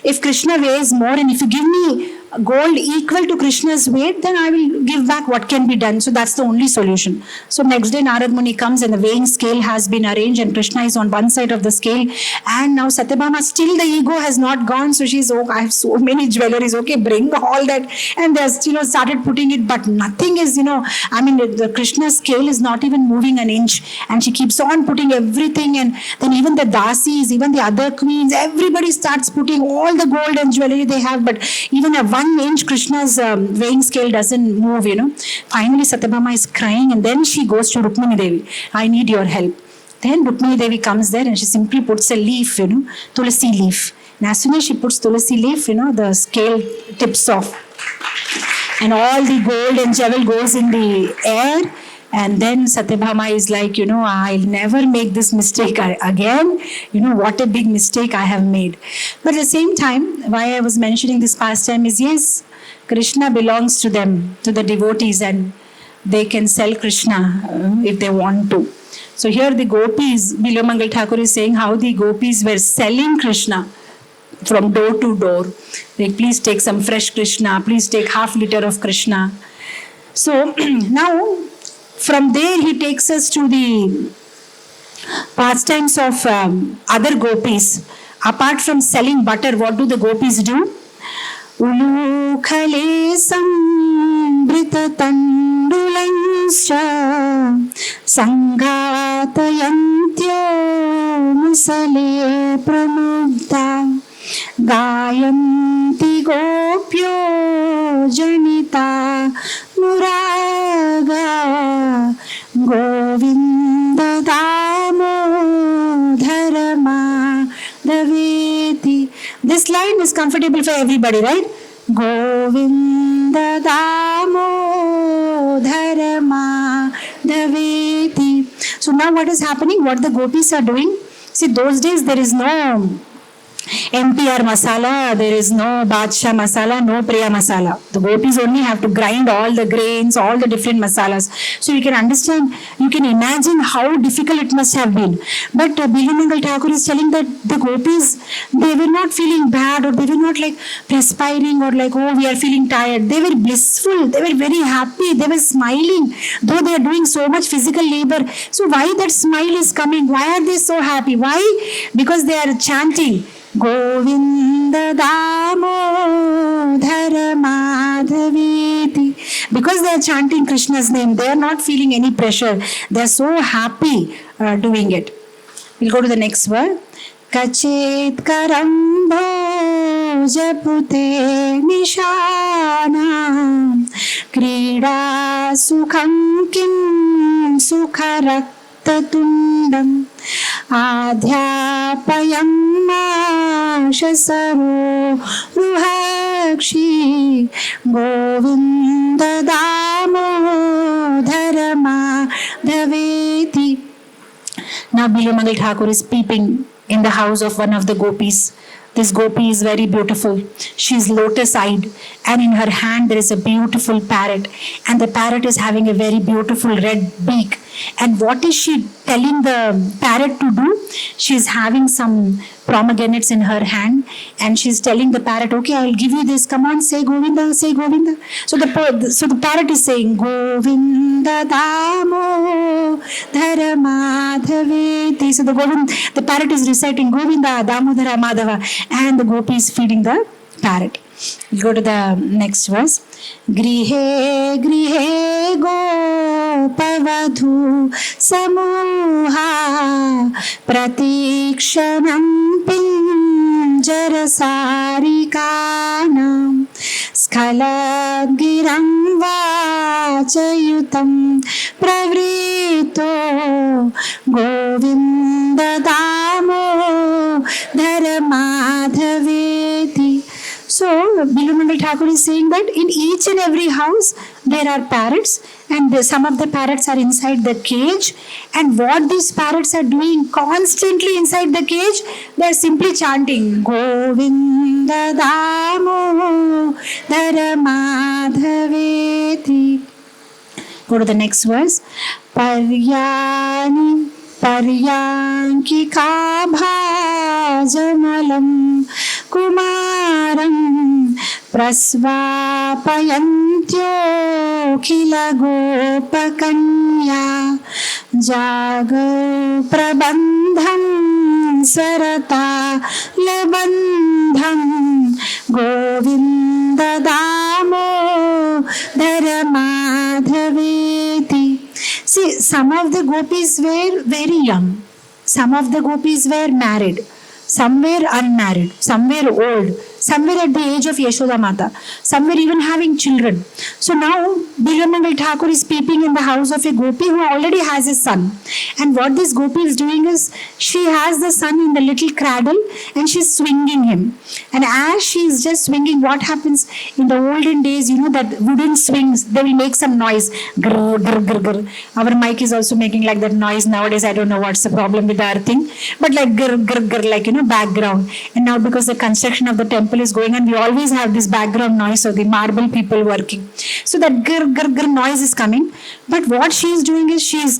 if Krishna weighs more and if you give me gold equal to Krishna's weight, then I will give back what can be done. So that's the only solution. So next day Narad Muni comes and the weighing scale has been arranged and Krishna is on one side of the scale, and now Satyabhama, still the ego has not gone. So she's, oh, I have so many jewelries. Okay, bring all that. And there's, started putting it, but nothing is, the Krishna scale is not even moving an inch, and she keeps on putting everything, and then even the dasis, even the other queens, everybody starts putting all the gold and jewelry they have, but even a 1 inch Krishna's weighing scale doesn't move, Finally Satyabhama is crying, and then she goes to Rukmini Devi. I need your help. Then Rukmini Devi comes there and she simply puts a leaf, tulasi leaf. And as soon as she puts tulasi leaf, the scale tips off. And all the gold and jewel goes in the air. And then Satyabhama is like, I'll never make this mistake again. What a big mistake I have made. But at the same time, why I was mentioning this pastime is, yes, Krishna belongs to them, to the devotees, and they can sell Krishna if they want to. So here the gopis, Bilvamaṅgala Ṭhākura is saying how the gopis were selling Krishna from door to door. Like, please take some fresh Krishna, please take half liter of Krishna. So now, from there he takes us to the pastimes of other gopis. Apart from selling butter, what do the gopis do? Ulu khale sambrita tandulanscha sangatayantyo musale pramugda gayanti gopyo janita muraga Govinda Dāmodara Mādhaveti. This line is comfortable for everybody, right? Govinda Dāmodara Mādhaveti. So now what is happening? What the gopis are doing? See, those days there is no MPR masala, there is no Badshah masala, no Priya masala. The gopis only have to grind all the grains, all the different masalas. So you can understand, you can imagine how difficult it must have been. But Bilvamaṅgala Ṭhākura is telling that the gopis, they were not feeling bad, or they were not like perspiring or like, oh, we are feeling tired. They were blissful, they were very happy, they were smiling, though they are doing so much physical labor. So why that smile is coming? Why are they so happy? Why? Because they are chanting Govinda Dāmodara Mādhaveti. Because they are chanting Krishna's name, they are not feeling any pressure. They are so happy doing it. We'll go to the next word. Kachet karambo japute nishanam krida sukham kim sukharaktatundam adhyapayam mashasaro ruhakshi Govinda Dāmodara Mādhaveti. Now Bilvamaṅgala Ṭhākura is peeping in the house of one of the gopis. This gopi is very beautiful. She is lotus-eyed, and in her hand there is a beautiful parrot, and the parrot is having a very beautiful red beak. And what is she telling the parrot to do? She is having some pomegranates in her hand, and she is telling the parrot, okay, I will give you this. Come on, say Govinda, say Govinda. So the parrot is saying, Govinda Dāmodara Mādhaveti. So the parrot is reciting Govinda Dāmodara Mādhava, and the gopi is feeding the parrot. We'll go to the next verse. Grihe grihe gopavadhu samuha pratikshanam pinjarasarikanam skalagiram vachayutam pravrito Govinda Dāmodara Mādhaveti. So, Bilvamaṅgala Ṭhākura is saying that in each and every house there are parrots, and some of the parrots are inside the cage. And what these parrots are doing constantly inside the cage, they are simply chanting Govinda Dāmodara Mādhaveti. Go to the next verse. Paryani Paryankika bhajamalam kumaram prasvapayantyo khila gopakanya jaga prabandham sarata labandham Govinda Dāmodara Mādhaveti. See, some of the gopis were very young, some of the gopis were married, some were unmarried, some were old, some were at the age of Yashoda Mata, some were even having children. So now Bilvamaṅgala Ṭhākura is peeping in the house of a gopi who already has a son. And what this gopi is doing is, she has the son in the little cradle and she's swinging him. And as she is just swinging, what happens in the olden days, you know, that wooden swings, they will make some noise. Grr, grr, grr, grr. Our mic is also making like that noise nowadays. I don't know what's the problem with our thing. But like grr, grr, grr, like, you know, background. And now because the construction of the temple is going on, we always have this background noise of the marble people working. So that grr, grr, grr noise is coming. But what she is doing is, she is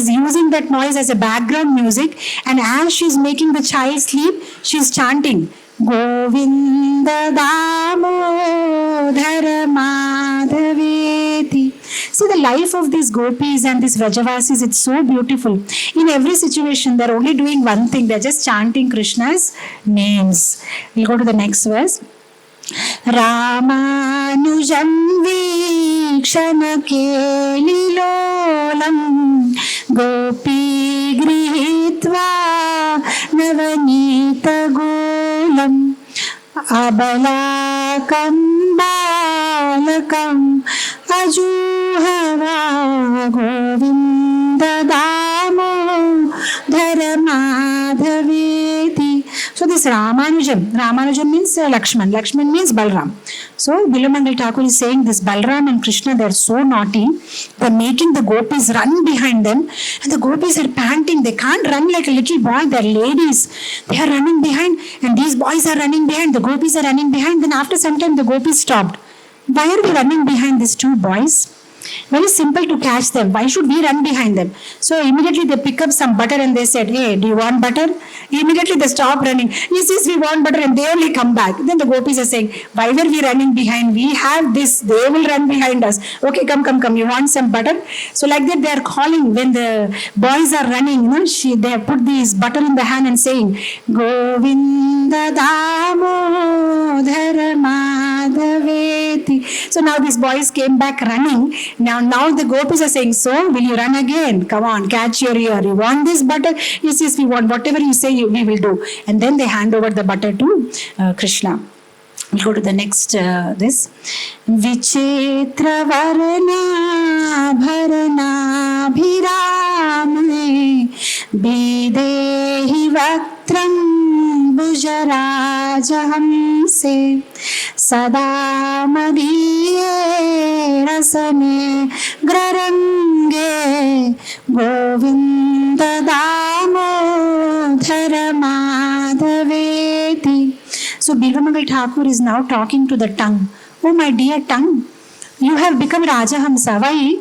using that noise as a background music. And as she is making the child sleep, she is chanting Govinda Dāmodara Mādhaveti. See, the life of these gopis and these Vrajavasis, it's so beautiful. In every situation, they're only doing one thing. They're just chanting Krishna's names. We'll go to the next verse. Ramanujam vikshana kelilolam gopi grihitva navanita golam abalakam balakam ajuhava Govinda Dāmodara Mādhaveti. So this Ramanujam. Ramanujam means Lakshman. Lakshman means Balram. So Bilvamaṅgala Ṭhākura is saying this Balram and Krishna, they are so naughty. They are making the gopis run behind them. And the gopis are panting. They can't run like a little boy. They are ladies. They are running behind. And these boys are running behind. The gopis are running behind. Then after some time, the gopis stopped. Why are we running behind these two boys? Very simple to catch them. Why should we run behind them? So immediately they pick up some butter and they said, hey, do you want butter? Immediately they stop running. Yes, we want butter, and they only come back. Then the gopis are saying, why were we running behind? We have this. They will run behind us. Okay, come. You want some butter? So like that they are calling when the boys are running. They have put this butter in the hand and saying, Govinda Dāmodara Mādhaveti. So now these boys came back running. Now the gopis are saying, so will you run again? Come on, catch your ear. You want this butter? Yes, we want. Whatever you say, we will do. And then they hand over the butter to Krishna. We'll go to the next this. Vichitra varna bharana bhiramane bidehi vaktram bhujarajahamse sada madiye rasane grarange Govinda Dāmodara Mādhaveti. So Bilvamaṅgala Ṭhākura is now talking to the tongue. Oh my dear tongue, you have become Rajahamsa. Why?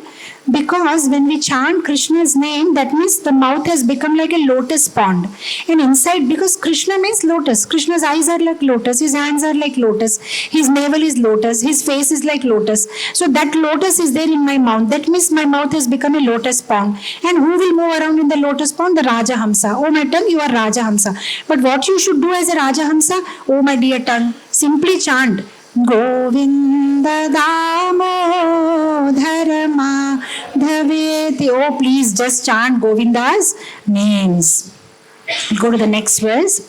Because when we chant Krishna's name, that means the mouth has become like a lotus pond. And inside, because Krishna means lotus. Krishna's eyes are like lotus. His hands are like lotus. His navel is lotus. His face is like lotus. So that lotus is there in my mouth. That means my mouth has become a lotus pond. And who will move around in the lotus pond? The Rajahamsa. Oh my tongue, you are Rajahamsa. But what you should do as a Rajahamsa? Oh my dear tongue, simply chant Govinda Dāmodara Mādhaveti. Oh, please just chant Govinda's names. Go to the next verse.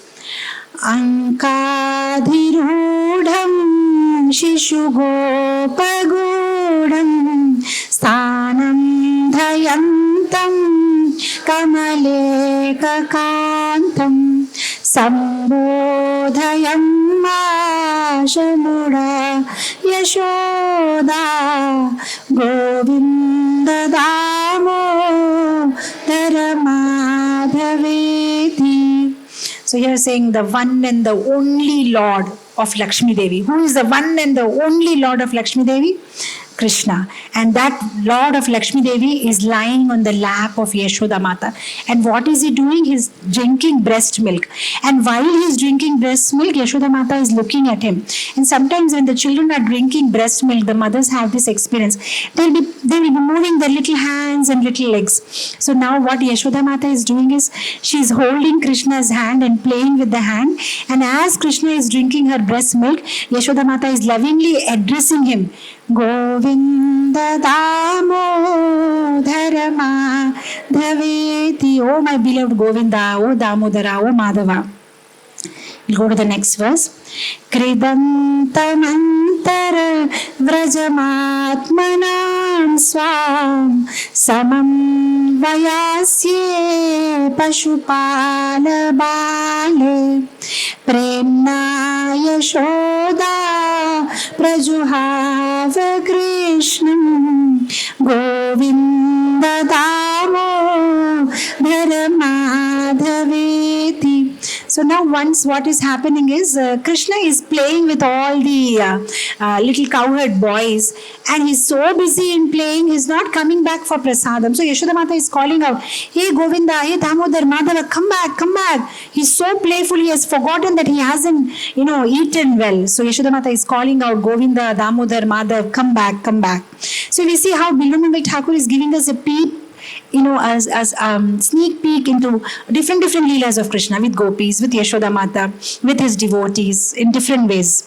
Ankadhirudham shishugopagudam sthanam dhayantam kamale kakantam sambodhayam Shamuda Yashoda Govinda Dāmodara Mādhaveti. So here saying the one and the only Lord of Lakshmi Devi. Who is the one and the only Lord of Lakshmi Devi? Krishna. And that Lord of Lakshmi Devi is lying on the lap of Yashoda Mata. And what is he doing? He's drinking breast milk. And while he's drinking breast milk, Yashoda Mata is looking at him. And sometimes when the children are drinking breast milk, the mothers have this experience. They will be moving their little hands and little legs. So now what Yashoda Mata is doing is, she's holding Krishna's hand and playing with the hand. And as Krishna is drinking her breast milk, Yashoda Mata is lovingly addressing him. Govinda Dāmodara Mādhaveti. Oh my beloved Govinda, oh Damodara, oh Mādhava. We'll go to the next verse. Kridantamantara vrajamatmanam swam samam vayasye pashupala bale premna yashoda prajuhava krishnam Govinda Dāmodara Mādhaveti. So now once what is happening is Krishna is playing with all the little cowherd boys, and he's so busy in playing, he's not coming back for prasadam. So Yashoda Mata is calling out, hey Govinda, hey Damodar, Mādhava, come back. He's so playful, he has forgotten that he hasn't, eaten well. So Yashoda Mata is calling out, Govinda, Damodar, Mādhava, come back. So we see how Bilvamaṅgala Ṭhākura is giving us a peep, as sneak peek into different leelas of Krishna with gopis, with Yashoda Mata, with his devotees in different ways.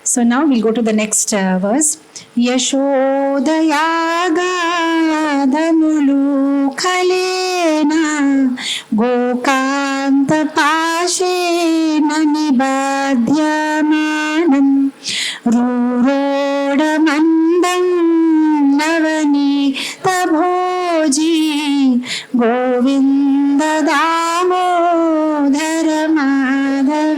So now we'll go to the next verse. Yashoda yaga dhamulu khalena gokanta pashe nanibadhyamanam ruroda mandam navani tabhoji Govinda Dāmodara Mādhaveti.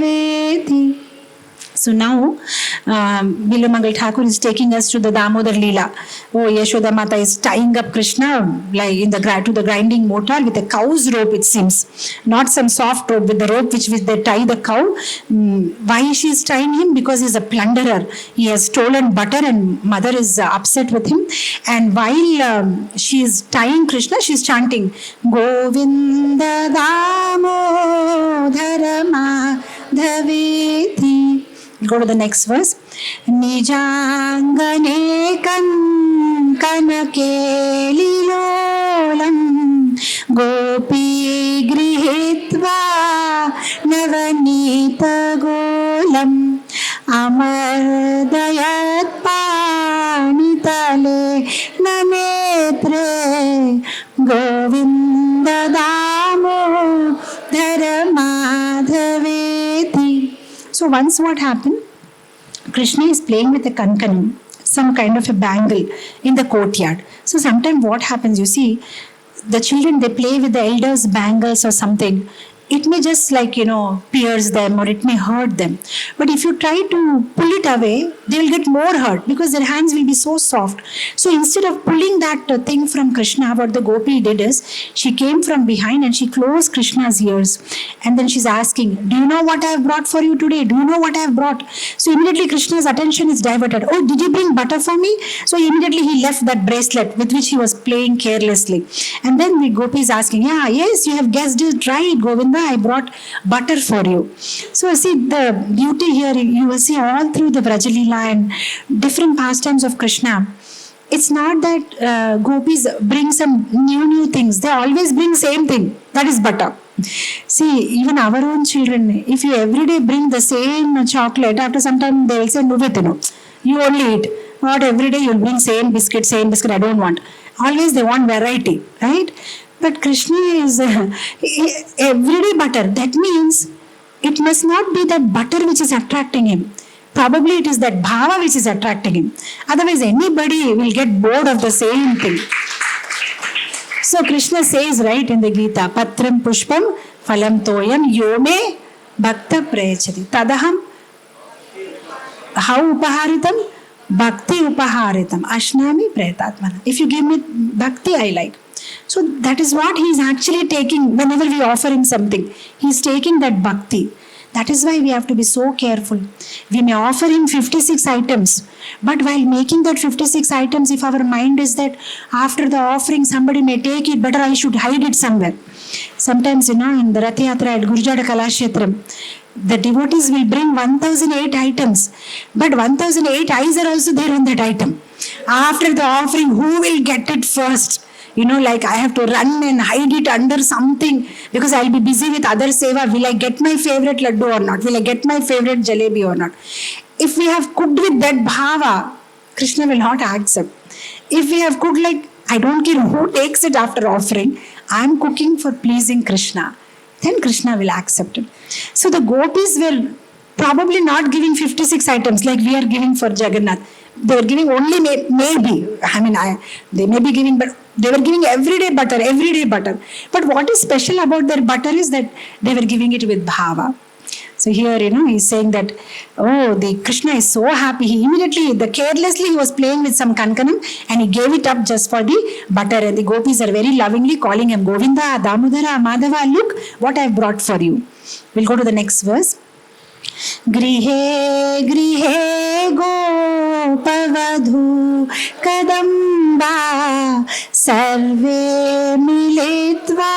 So now, Bilvamaṅgala Ṭhākura is taking us to the Damodar leela. Oh, Yashoda Mata is tying up Krishna like to the grinding mortar with a cow's rope, it seems. Not some soft rope, with the rope which they tie the cow. Why she is tying him? Because he is a plunderer. He has stolen butter and mother is upset with him. And while she is tying Krishna, she is chanting, Govinda Dāmodara Mādhaveti. Go to the next verse. Nijangane kanake lilolam gopi grihitva navanita golam amardayat panitale nametre Govinda Dāmodara Mādhaveti. So once what happened? Krishna is playing with a kankanam, some kind of a bangle in the courtyard. So sometimes what happens, you see, the children, they play with the elders' bangles or something. It may just pierce them or it may hurt them. But if you try to pull it away, they will get more hurt because their hands will be so soft. So instead of pulling that thing from Krishna, what the gopi did is, she came from behind and she closed Krishna's ears. And then she's asking, do you know what I have brought for you today? Do you know what I have brought? So immediately Krishna's attention is diverted. Oh, did you bring butter for me? So immediately he left that bracelet with which he was playing carelessly. And then the gopi is asking, yes, you have guessed it right, Govinda. I brought butter for you. So see the beauty here, you will see all through the Vrajalila and different pastimes of Krishna. It's not that gopis bring some new things. They always bring same thing. That is butter. See, even our own children, if you every day bring the same chocolate, after some time they will say, you only eat. Not every day you'll bring same biscuit, I don't want. Always they want variety, right? But Krishna is everyday butter. That means it must not be that butter which is attracting him. Probably it is that bhāva which is attracting him. Otherwise anybody will get bored of the same thing. So Krishna says right in the Gita, Patram Pushpam Phalam Toyam Yome Bhakta Prayachati. Tadaham How Upaharitam? Bhakti Upaharitam. Ashnami Prayatatmana. If you give me bhakti, I like. So that is what he is actually taking whenever we offer him something. He is taking that bhakti. That is why we have to be so careful. We may offer him 56 items, but while making that 56 items, if our mind is that after the offering somebody may take it, better I should hide it somewhere. Sometimes, in the Rath Yatra at Gurujada Kalashetram, the devotees will bring 1008 items, but 1008 eyes are also there on that item. After the offering, who will get it first? I have to run and hide it under something because I'll be busy with other seva. Will I get my favorite laddu or not? Will I get my favorite jalebi or not? If we have cooked with that bhāva, Krishna will not accept. If we have cooked I don't care who takes it after offering, I'm cooking for pleasing Krishna, then Krishna will accept it. So the gopis were probably not giving 56 items like we are giving for Jagannath. They were giving only maybe. They may be giving, but they were giving everyday butter. But what is special about their butter is that they were giving it with bhāva. So here, he's saying that, the Krishna is so happy. He immediately, carelessly, he was playing with some kankanam and he gave it up just for the butter. And the gopis are very lovingly calling him, Govinda Dāmodara Mādhava, look what I have brought for you. We'll go to the next verse. Grihe grihe gopavadhu kadamba sarve militva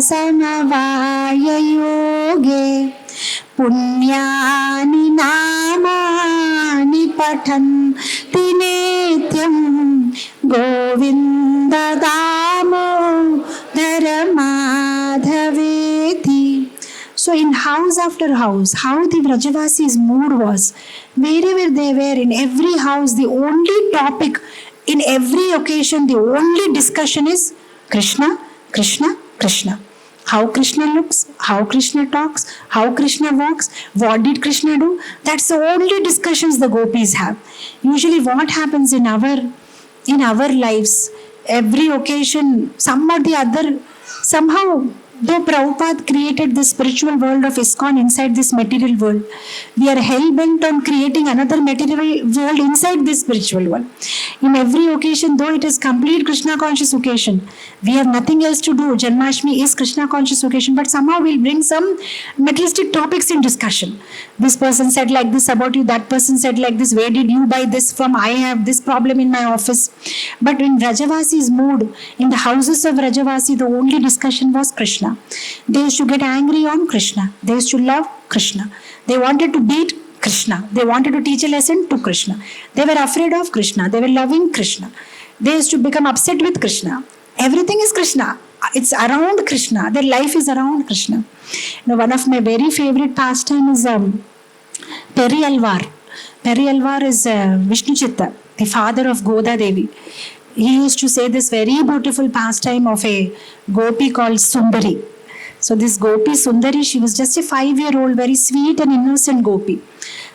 samavaya yoge punyani namani pathanti nityam Govinda Dāmodara Mādhaveti. So in house after house, how the Vrajavasis' mood was, wherever they were, in every house, the only topic, in every occasion, the only discussion is Krishna, Krishna, Krishna. How Krishna looks, how Krishna talks, how Krishna walks, what did Krishna do? That's the only discussions the gopis have. Usually what happens in our lives, every occasion, some or the other, somehow Though Prabhupada created the spiritual world of ISKCON inside this material world, we are hell-bent on creating another material world inside this spiritual world. In every occasion, though it is complete Krishna conscious occasion, we have nothing else to do. Janmashtami is Krishna conscious occasion, but somehow we'll bring some materialistic topics in discussion. This person said like this about you, that person said like this, where did you buy this from? I have this problem in my office. But in Rajavasi's mood, in the houses of Rajavasi, the only discussion was Krishna. They used to get angry on Krishna. They used to love Krishna. They wanted to beat Krishna. They wanted to teach a lesson to Krishna. They were afraid of Krishna. They were loving Krishna. They used to become upset with Krishna. Everything is Krishna. It's around Krishna. Their life is around Krishna. One of my very favorite pastimes is Peri Alvar. Peri Alvar is Vishnu Chitta, the father of Goda Devi. He used to say this very beautiful pastime of a gopi called Sundari. So this gopi Sundari, she was just a 5-year-old, very sweet and innocent gopi.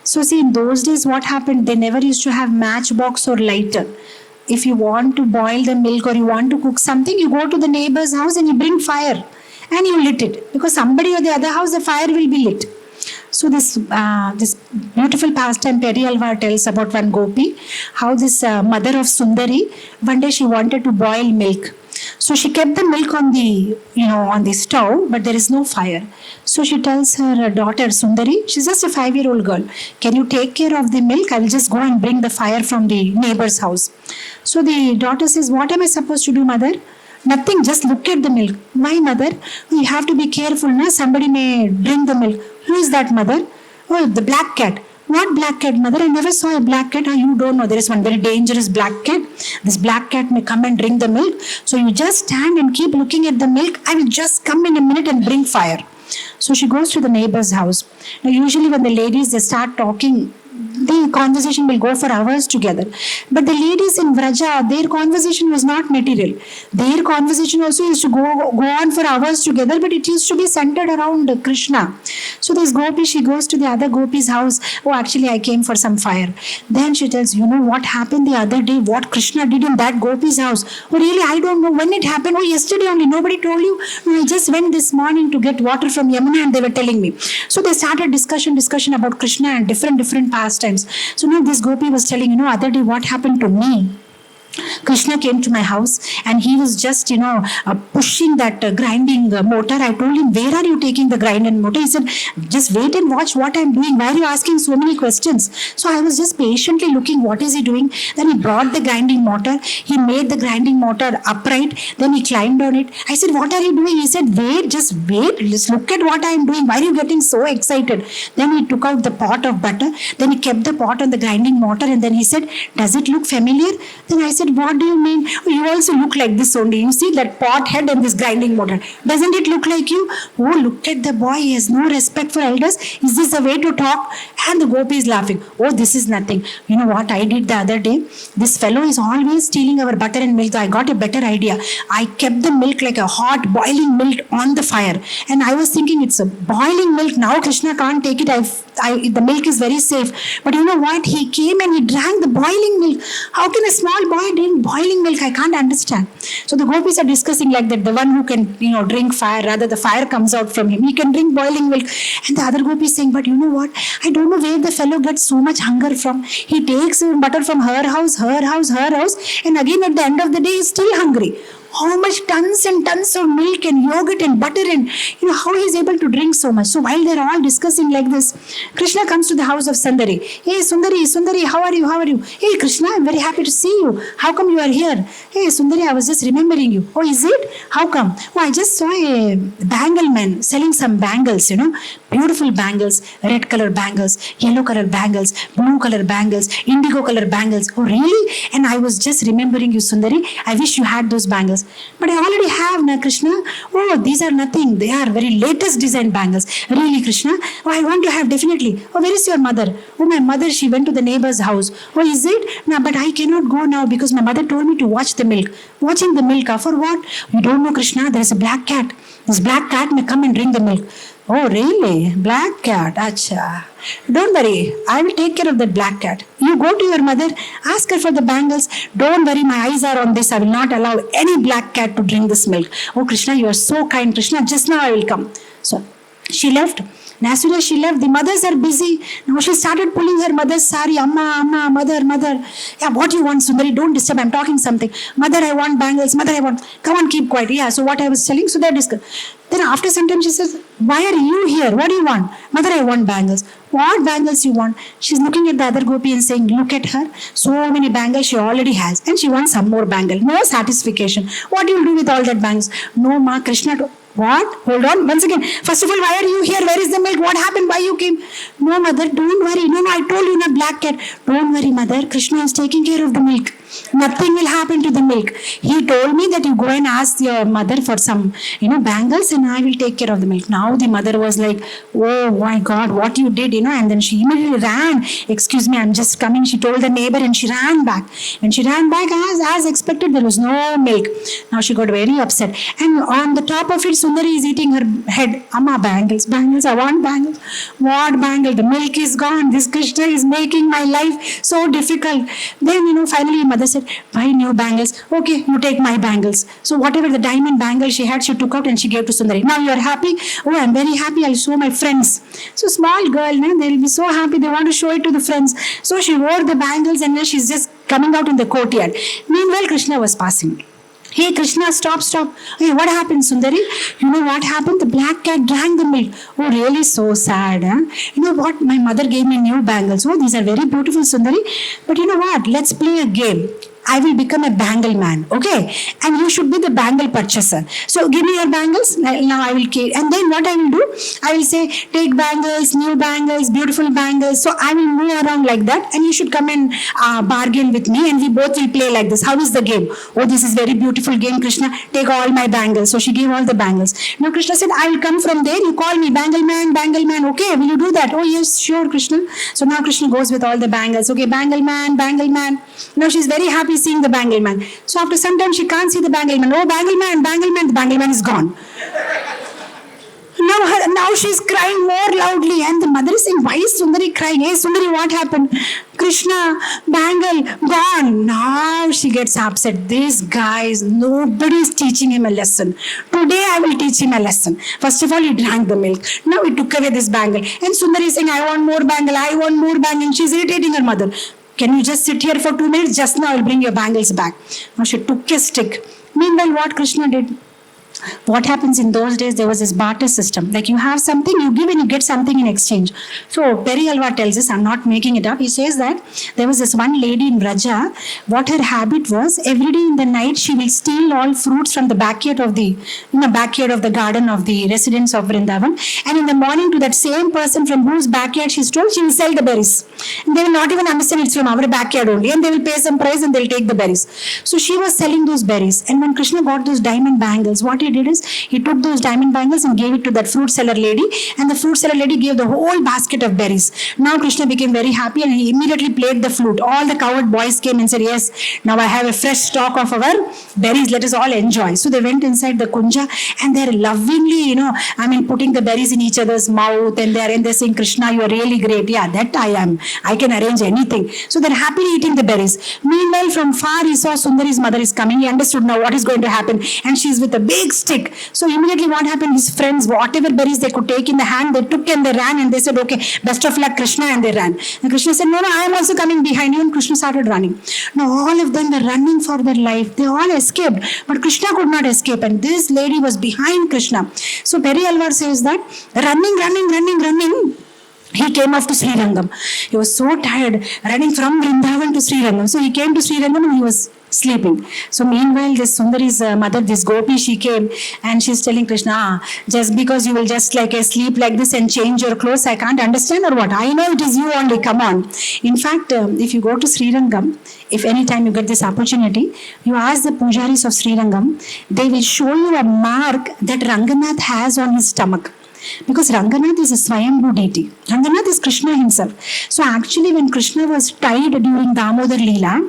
So see, in those days what happened, they never used to have matchbox or lighter. If you want to boil the milk or you want to cook something, you go to the neighbor's house and you bring fire and you lit it. Because somebody or the other house, the fire will be lit. So this beautiful pastime Peri Alvar tells about one gopi, how this mother of Sundari, one day she wanted to boil milk. So she kept the milk on the stove, but there is no fire. So she tells her daughter Sundari, she's just a 5-year-old girl, can you take care of the milk? I will just go and bring the fire from the neighbor's house. So the daughter says, what am I supposed to do, mother? Nothing, just look at the milk. Why, mother? You have to be careful, na? Somebody may drink the milk. Who is that, mother? Oh, the black cat. What black cat, mother? I never saw a black cat. You don't know. There is one very dangerous black cat. This black cat may come and drink the milk. So you just stand and keep looking at the milk. I will just come in a minute and bring fire. So she goes to the neighbor's house. Now usually when the ladies, they start talking, the conversation will go for hours together. But the ladies in Vraja, their conversation was not material. Their conversation also used to go on for hours together, but it used to be centered around Krishna. So this gopi, she goes to the other gopi's house. Oh, actually, I came for some fire. Then she tells, you know what happened the other day, what Krishna did in that gopi's house. Oh, really, I don't know when it happened. Oh, yesterday only, nobody told you. No, I just went this morning to get water from Yamuna and they were telling me. So they started discussion about Krishna and different pastimes. So now this gopi was telling, other day what happened to me. Krishna came to my house and he was just, pushing that grinding motor. I told him, where are you taking the grinding motor? He said, just wait and watch what I'm doing. Why are you asking so many questions? So I was just patiently looking, what is he doing? Then he brought the grinding motor. He made the grinding motor upright. Then he climbed on it. I said, what are you doing? He said, wait, just look at what I'm doing. Why are you getting so excited? Then he took out the pot of butter. Then he kept the pot on the grinding motor and then he said, does it look familiar? Then I said, what do you mean? Oh, you also look like this only. You see that pot head and this grinding motor. Doesn't it look like you? Oh, look at the boy. He has no respect for elders. Is this a way to talk? And the gopi is laughing. Oh, this is nothing. You know what I did the other day? This fellow is always stealing our butter and milk. I got a better idea. I kept the milk like a hot boiling milk on the fire. And I was thinking it's a boiling milk. Now Krishna can't take it. The milk is very safe. But you know what? He came and he drank the boiling milk. How can a small boy drink boiling milk? I can't understand. So the gopis are discussing like that. The one who can, drink fire, rather the fire comes out from him. He can drink boiling milk. And the other gopi is saying, but you know what? I don't know where the fellow gets so much hunger from. He takes butter from her house, and again at the end of the day, he's still hungry. How much tons and tons of milk and yogurt and butter and how he is able to drink so much. So while they're all discussing like this, Krishna comes to the house of Sundari. Hey Sundari, how are you? Hey Krishna, I'm very happy to see you. How come you are here? Hey Sundari, I was just remembering you. Oh, is it? How come? Oh, I just saw a bangle man selling some bangles, beautiful bangles, red color bangles, yellow color bangles, blue color bangles, indigo color bangles. Oh, really? And I was just remembering you, Sundari. I wish you had those bangles. But I already have, na Krishna. Oh, these are nothing. They are very latest design bangles. Really, Krishna? Oh, I want to have definitely. Oh, where is your mother? Oh, my mother, she went to the neighbor's house. Oh, is it? No, but I cannot go now because my mother told me to watch the milk. Watching the milk, for what? You don't know, Krishna, there is a black cat. This black cat may come and drink the milk. Oh, really? Black cat. Acha. Don't worry. I will take care of that black cat. You go to your mother, ask her for the bangles. Don't worry, my eyes are on this. I will not allow any black cat to drink this milk. Oh, Krishna, you are so kind. Krishna, just now I will come. So she left. And as soon as she left, the mothers are busy. Now she started pulling her mother's sari. Amma, mother. Yeah, what do you want, Sundari? Don't disturb. I'm talking something. Mother, I want bangles. Mother, I want. Come on, keep quiet. Yeah, so what I was telling, so they're discussing. Then after some time she says, why are you here? What do you want? Mother, I want bangles. What bangles you want? She's looking at the other gopi and saying, look at her. So many bangles she already has. And she wants some more bangle. No satisfaction. What do you do with all that bangles? No, Ma, Krishna. What? Hold on. Once again. First of all, why are you here? Where is the milk? What happened? Why you came? No, mother, don't worry. No, I told you, black cat. Don't worry, mother. Krishna is taking care of the milk. Nothing will happen to the milk. He told me that you go and ask your mother for some, bangles and I will take care of the milk. Now the mother was like, oh my God, what you did, and then she immediately ran. Excuse me, I'm just coming. She told the neighbor and she ran back. When she ran back, as expected, there was no milk. Now she got very upset. And on the top of it, Sundari is eating her head. Amma, bangles, I want bangles. What bangle? The milk is gone. This Krishna is making my life so difficult. Then, finally mother said, buy new bangles. Okay, you take my bangles. So whatever the diamond bangle she had, she took out and she gave to Sundari. Now you are happy? Oh, I'm very happy. I'll show my friends. So small girl, they'll be so happy. They want to show it to the friends. So she wore the bangles and then she's just coming out in the courtyard. Meanwhile, Krishna was passing. Hey, Krishna, stop. Hey, what happened, Sundari? You know what happened? The black cat drank the milk. Oh, really? So sad, huh? You know what? My mother gave me new bangles. Oh, these are very beautiful, Sundari. But you know what? Let's play a game. I will become a bangle man, okay? And you should be the bangle purchaser. So give me your bangles. Now I will keep. And then what I will do? I will say, take bangles, new bangles, beautiful bangles. So I will move around like that. And you should come and bargain with me. And we both will play like this. How is the game? Oh, this is very beautiful game, Krishna. Take all my bangles. So she gave all the bangles. Now Krishna said, I will come from there. You call me bangle man. Okay, will you do that? Oh, yes, sure, Krishna. So now Krishna goes with all the bangles. Okay, bangle man. Now she's very happy seeing the bangle man. So after some time she can't see the bangle man. Oh, bangle man, the bangle man is gone. Now she's crying more loudly and the mother is saying, why is Sundari crying? Hey Sundari, what happened? Krishna, bangle, gone. Now she gets upset. These guys, nobody is teaching him a lesson. Today I will teach him a lesson. First of all, he drank the milk. Now he took away this bangle. And Sundari is saying, I want more bangle. And she's irritating her mother. Can you just sit here for 2 minutes? Just now I'll bring your bangles back. Now she took a stick. Meanwhile, what Krishna did? What happens in those days, there was this barter system. Like you have something, you give and you get something in exchange. So Peri Alva tells us, I'm not making it up. He says that there was this one lady in Vraja. What her habit was, every day in the night, she will steal all fruits from the backyard of the garden of the residents of Vrindavan. And in the morning to that same person from whose backyard she stole, she will sell the berries. And they will not even understand it's from our backyard only. And they will pay some price and they'll take the berries. So she was selling those berries. And when Krishna got those diamond bangles, what he did is he took those diamond bangles and gave it to that fruit seller lady, and the fruit seller lady gave the whole basket of berries. Now Krishna became very happy and he immediately played the flute. All the cowherd boys came and said, yes, now I have a fresh stock of our berries, let us all enjoy. So they went inside the kunja and they're lovingly, putting the berries in each other's mouth, and they're saying, Krishna, you are really great. Yeah, that I am. I can arrange anything. So they're happily eating the berries. Meanwhile, from far he saw Sundari's mother is coming. He understood now what is going to happen, and she's with a big stick. So immediately what happened, his friends, whatever berries they could take in the hand, they took and they ran and they said, okay, best of luck, Krishna, and they ran. And Krishna said, no, I am also coming behind you, and Krishna started running. Now all of them were running for their life. They all escaped, but Krishna could not escape, and this lady was behind Krishna. So Peri Alvar says that running, he came off to Srirangam. He was so tired running from Vrindavan to Srirangam. So he came to Srirangam and he was sleeping. So meanwhile, this Sundari's mother, this Gopi, she came and she's telling Krishna, just because you will just sleep like this and change your clothes, I can't understand or what? I know it is you only, come on. In fact, if you go to Srirangam, if any time you get this opportunity, you ask the pujaris of Srirangam, they will show you a mark that Ranganath has on his stomach. Because Ranganath is a Swayambhu deity. Ranganath is Krishna himself. So actually when Krishna was tied during Damodar Leela,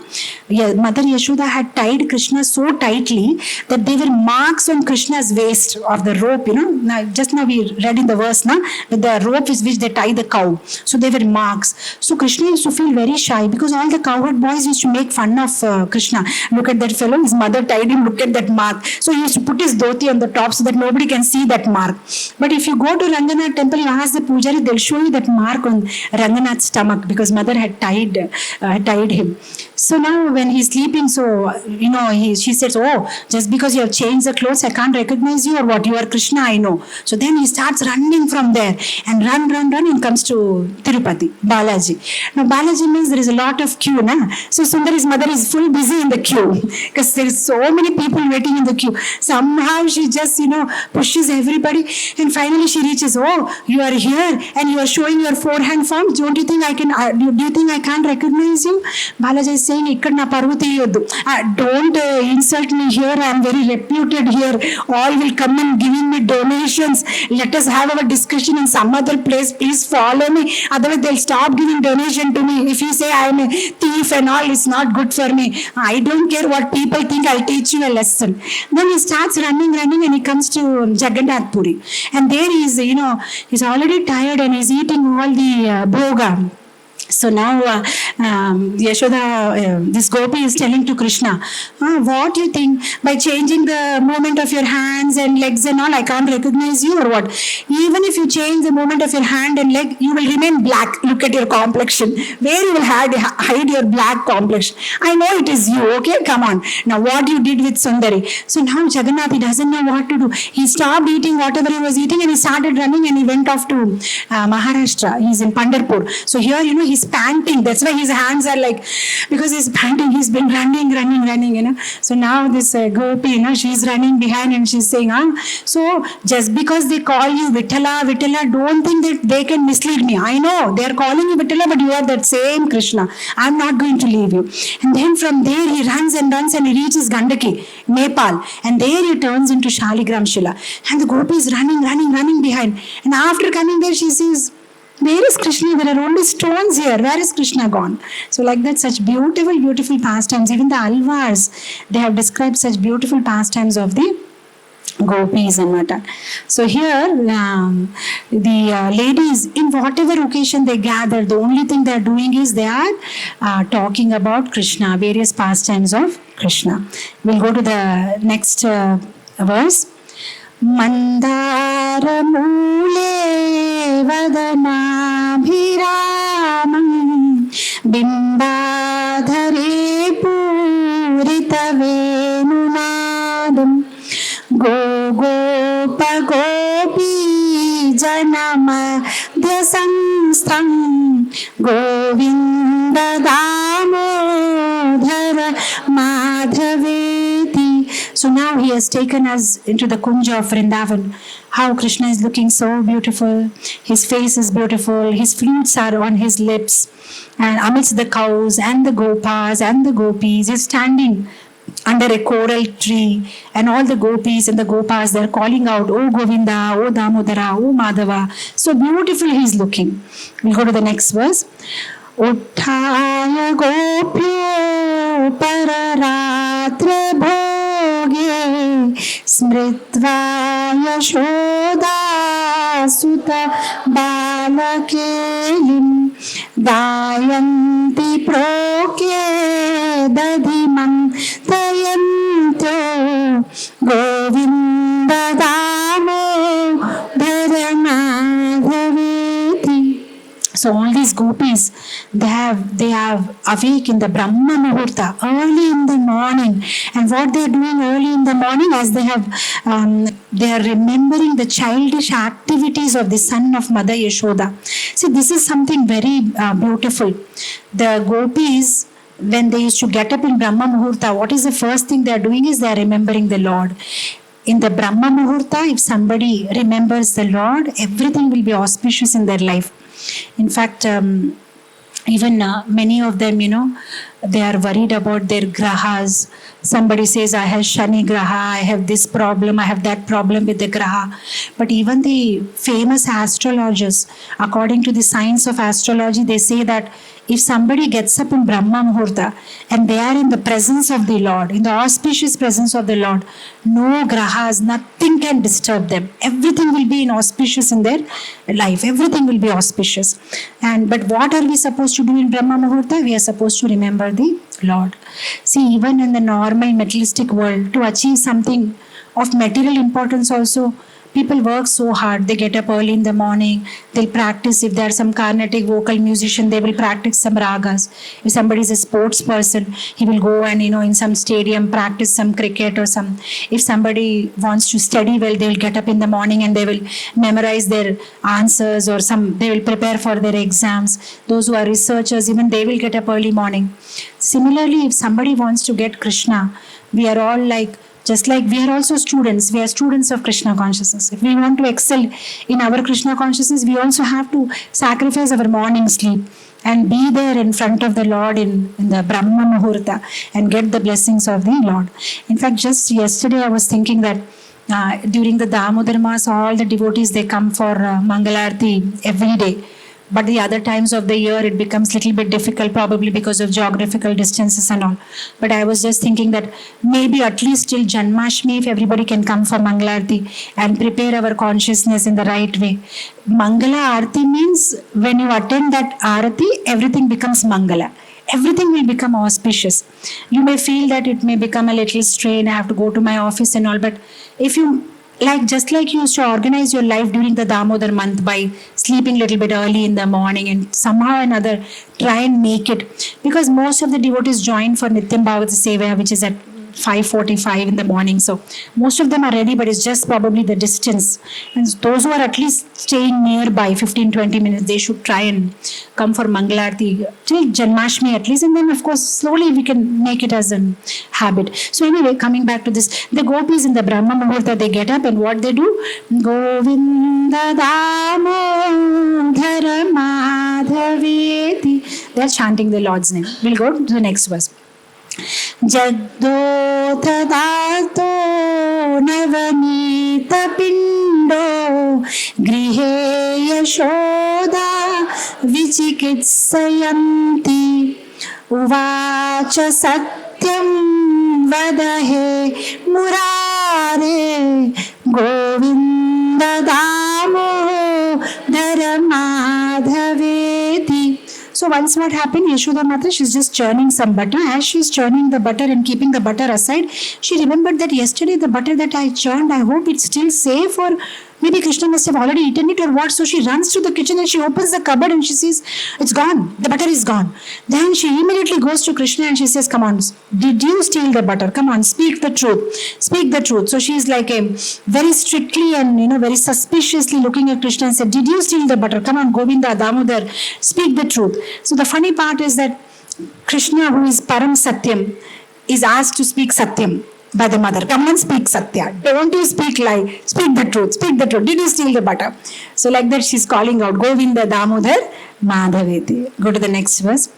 Mother Yashoda had tied Krishna so tightly that there were marks on Krishna's waist of the rope, Now, just now we read in the verse, with the rope is which they tie the cow. So there were marks. So Krishna used to feel very shy because all the cowherd boys used to make fun of Krishna. Look at that fellow, his mother tied him, look at that mark. So he used to put his dhoti on the top so that nobody can see that mark. But if you go to Ranganath temple, you ask the pujari, they'll show you that mark on Ranganath's stomach because mother had tied him. So now when he's sleeping, she says, oh, just because you have changed the clothes, I can't recognize you, or what? You are Krishna, I know. So then he starts running from there and run and comes to Tirupati, Balaji. Now Balaji means there is a lot of queue, So Sundari's mother is full busy in the queue because there is so many people waiting in the queue. Somehow she just, pushes everybody and finally she reaches, oh, you are here and you are showing your forehand form. Don't you think do you think I can't recognize you? Balaji is saying, ikkada na parvati yoddu. Don't insult me here. I am very reputed here. All will come and giving me donations. Let us have our discussion in some other place. Please follow me. Otherwise they'll stop giving donation to me. If you say I am a thief and all, it's not good for me. I don't care what people think. I'll teach you a lesson. Then he starts running and he comes to Jagannath Puri. And there he is, he's already tired and he's eating all the bhoga. So now Yashoda, this gopi is telling to Krishna, what do you think? By changing the movement of your hands and legs and all, I can't recognize you or what? Even if you change the movement of your hand and leg, you will remain black. Look at your complexion. Where you will hide your black complexion? I know it is you, okay? Come on. Now what you did with Sundari. So now Jagannath, he doesn't know what to do. He stopped eating whatever he was eating and he started running and he went off to Maharashtra. He's in Pandharpur. So here, he's panting. That's why his hands are like, because he's panting. He's been running. So now this gopi, she's running behind and she's saying, so just because they call you Vittala, don't think that they can mislead me. I know they are calling you Vittala, but you are that same Krishna. I'm not going to leave you. And then from there he runs and he reaches Gandaki, Nepal. And there he turns into Shaligram Shila. And the gopi is running behind. And after coming there, she says, where is Krishna? There are only stones here. Where is Krishna gone? So like that, such beautiful pastimes. Even the Alvars, they have described such beautiful pastimes of the gopis and Mata. So here, the ladies, in whatever occasion they gather, the only thing they are doing is they are talking about Krishna, various pastimes of Krishna. We'll go to the next verse. Mandara mule vadana bhiramam bimbadhare purita venunadam gopa gopi janama dhasamstram Govinda Dāmodara Mādhaveti. So now he has taken us into the kunja of Vrindavan. How Krishna is looking so beautiful. His face is beautiful. His flutes are on his lips. And amidst the cows and the gopas and the gopis, he's standing under a coral tree, and all the gopis and the gopas, they're calling out, oh Govinda, oh Dāmodara, oh Mādhava. So beautiful he is looking. We'll go to the next verse. Uttaya gopyo pararatra bhoge smritva yashoda sutta balakelim dayanti proke dadhimam dayanto Govinda Dāmodara Mādhaveti. So all these gopis, they have awake in the Brahma Muhurta, early in the morning. And what they are doing early in the morning, as they are remembering the childish activities of the son of Mother Yashoda. See, this is something very beautiful. The gopis, when they used to get up in Brahma Muhurta, what is the first thing they are doing is they are remembering the Lord. In the Brahma Muhurta, if somebody remembers the Lord, everything will be auspicious in their life. In fact, Even many of them, they are worried about their grahas. Somebody says, I have Shani graha, I have this problem, I have that problem with the graha. But even the famous astrologers, according to the science of astrology, they say that if somebody gets up in Brahma Muhurta and they are in the presence of the Lord, in the auspicious presence of the Lord, no grahas, nothing can disturb them. Everything will be in auspicious in their life. Everything will be auspicious. But what are we supposed to do in Brahma Muhurta? We are supposed to remember the Lord. See, even in the normal materialistic world, to achieve something of material importance also, people work so hard. They get up early in the morning. They'll practice. If there's some Carnatic vocal musician, they will practice some ragas. If somebody is a sports person, he will go and, in some stadium practice some cricket or some. If somebody wants to study well, they will get up in the morning and they will memorize their answers or they will prepare for their exams. Those who are researchers, even they will get up early morning. Similarly, if somebody wants to get Krishna, we are all just like we are also students, we are students of Krishna consciousness. If we want to excel in our Krishna consciousness, we also have to sacrifice our morning sleep and be there in front of the Lord in the Brahma Muhurta and get the blessings of the Lord. In fact, just yesterday I was thinking that during the Damodar Mass, all the devotees, they come for Mangalarti every day. But the other times of the year, it becomes a little bit difficult, probably because of geographical distances and all. But I was just thinking that maybe at least till Janmashtami, if everybody can come for Mangalarti and prepare our consciousness in the right way. Mangala Arati means when you attend that Arati, everything becomes Mangala. Everything will become auspicious. You may feel that it may become a little strain, I have to go to my office and all. But if you just like you used to organize your life during the Damodar month by sleeping a little bit early in the morning and somehow or another try and make it. Because most of the devotees join for Nityam Bhagavata Seva, which is at 5:45 in the morning. So most of them are ready, but it's just probably the distance. And those who are at least staying nearby, 15-20 minutes, they should try and come for Mangalarti till Janmashtami at least. And then, of course, slowly we can make it as a habit. So anyway, coming back to this, the gopis in the Brahma Muhurta, they get up and what they do? Govinda Dāmodara Mādhaveti. They're chanting the Lord's name. We'll go to the next verse. Jaddo tadato navanita pindo grihe yashoda vichikitsayanti uvacha satyam vadahe murare Govinda Dāmodara Mādhaveti. So once what happened, Yashoda Mata, she's just churning some butter. As she's churning the butter and keeping the butter aside, she remembered that yesterday the butter that I churned, I hope it's still safe, or maybe Krishna must have already eaten it or what. So she runs to the kitchen and she opens the cupboard and she sees it's gone. The butter is gone. Then she immediately goes to Krishna and she says, come on, did you steal the butter? Come on, speak the truth. Speak the truth. So she's very strictly and very suspiciously looking at Krishna and said, did you steal the butter? Come on, Govinda, Damodar, speak the truth. So the funny part is that Krishna, who is Param Satyam, is asked to speak Satyam by the mother. Come and speak Satya. Don't you speak lie. Speak the truth. Speak the truth. Did you steal the butter? So like that she's calling out Govinda Dāmodara Mādhaveti. Go to the next verse.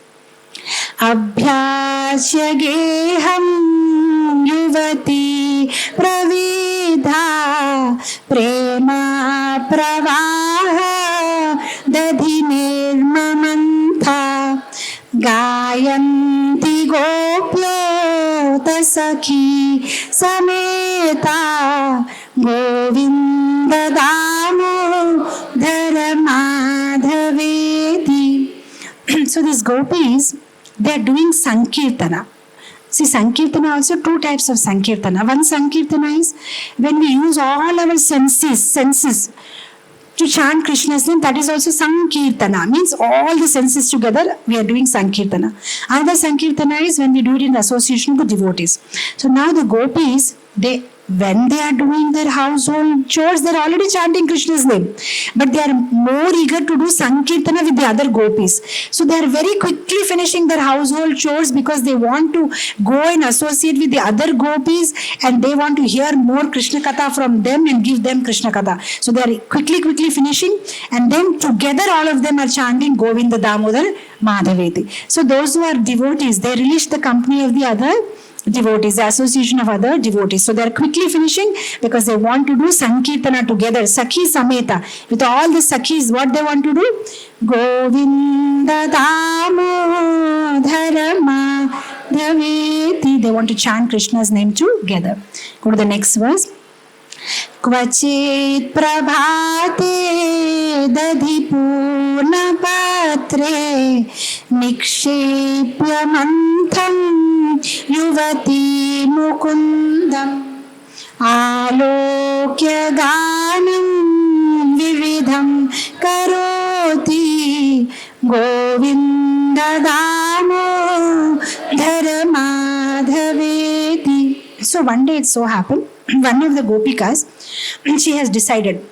Abhyasya geham yuvati pravidha prema pravaha dadhinirmamantha gayanti gopyo tasakhi sameta Govinda Dāmodara Mādhaveti. So these gopis, they are doing Sankirtana. See, Sankirtana also two types of Sankirtana. One Sankirtana is when we use all our senses to chant Krishna's name. That is also Sankirtana. Means all the senses together we are doing Sankirtana. Another Sankirtana is when we do it in association with devotees. So now the gopis, they when they are doing their household chores, they're already chanting Krishna's name. But they are more eager to do Sankirtana with the other gopis. So they are very quickly finishing their household chores because they want to go and associate with the other gopis, and they want to hear more Krishna Katha from them and give them Krishna Katha. So they are quickly finishing, and then together all of them are chanting Govinda Dāmodara Mādhaveti. So those who are devotees, they relish the company of the other devotees, the association of other devotees. So they are quickly finishing because they want to do Sankirtana together, Sakhi Sameta. With all the Sakhis, what they want to do? Govinda Dāmodara Mādhaveti. They want to chant Krishna's name together. Go to the next verse. Kvachit prabhate dadhipurna patre nikshepya mantham yuvati mukundam alokya ganam vividham karoti Govinda Dāmodara Mādhaveti. So one day it so happened, one of the gopikas, she has decided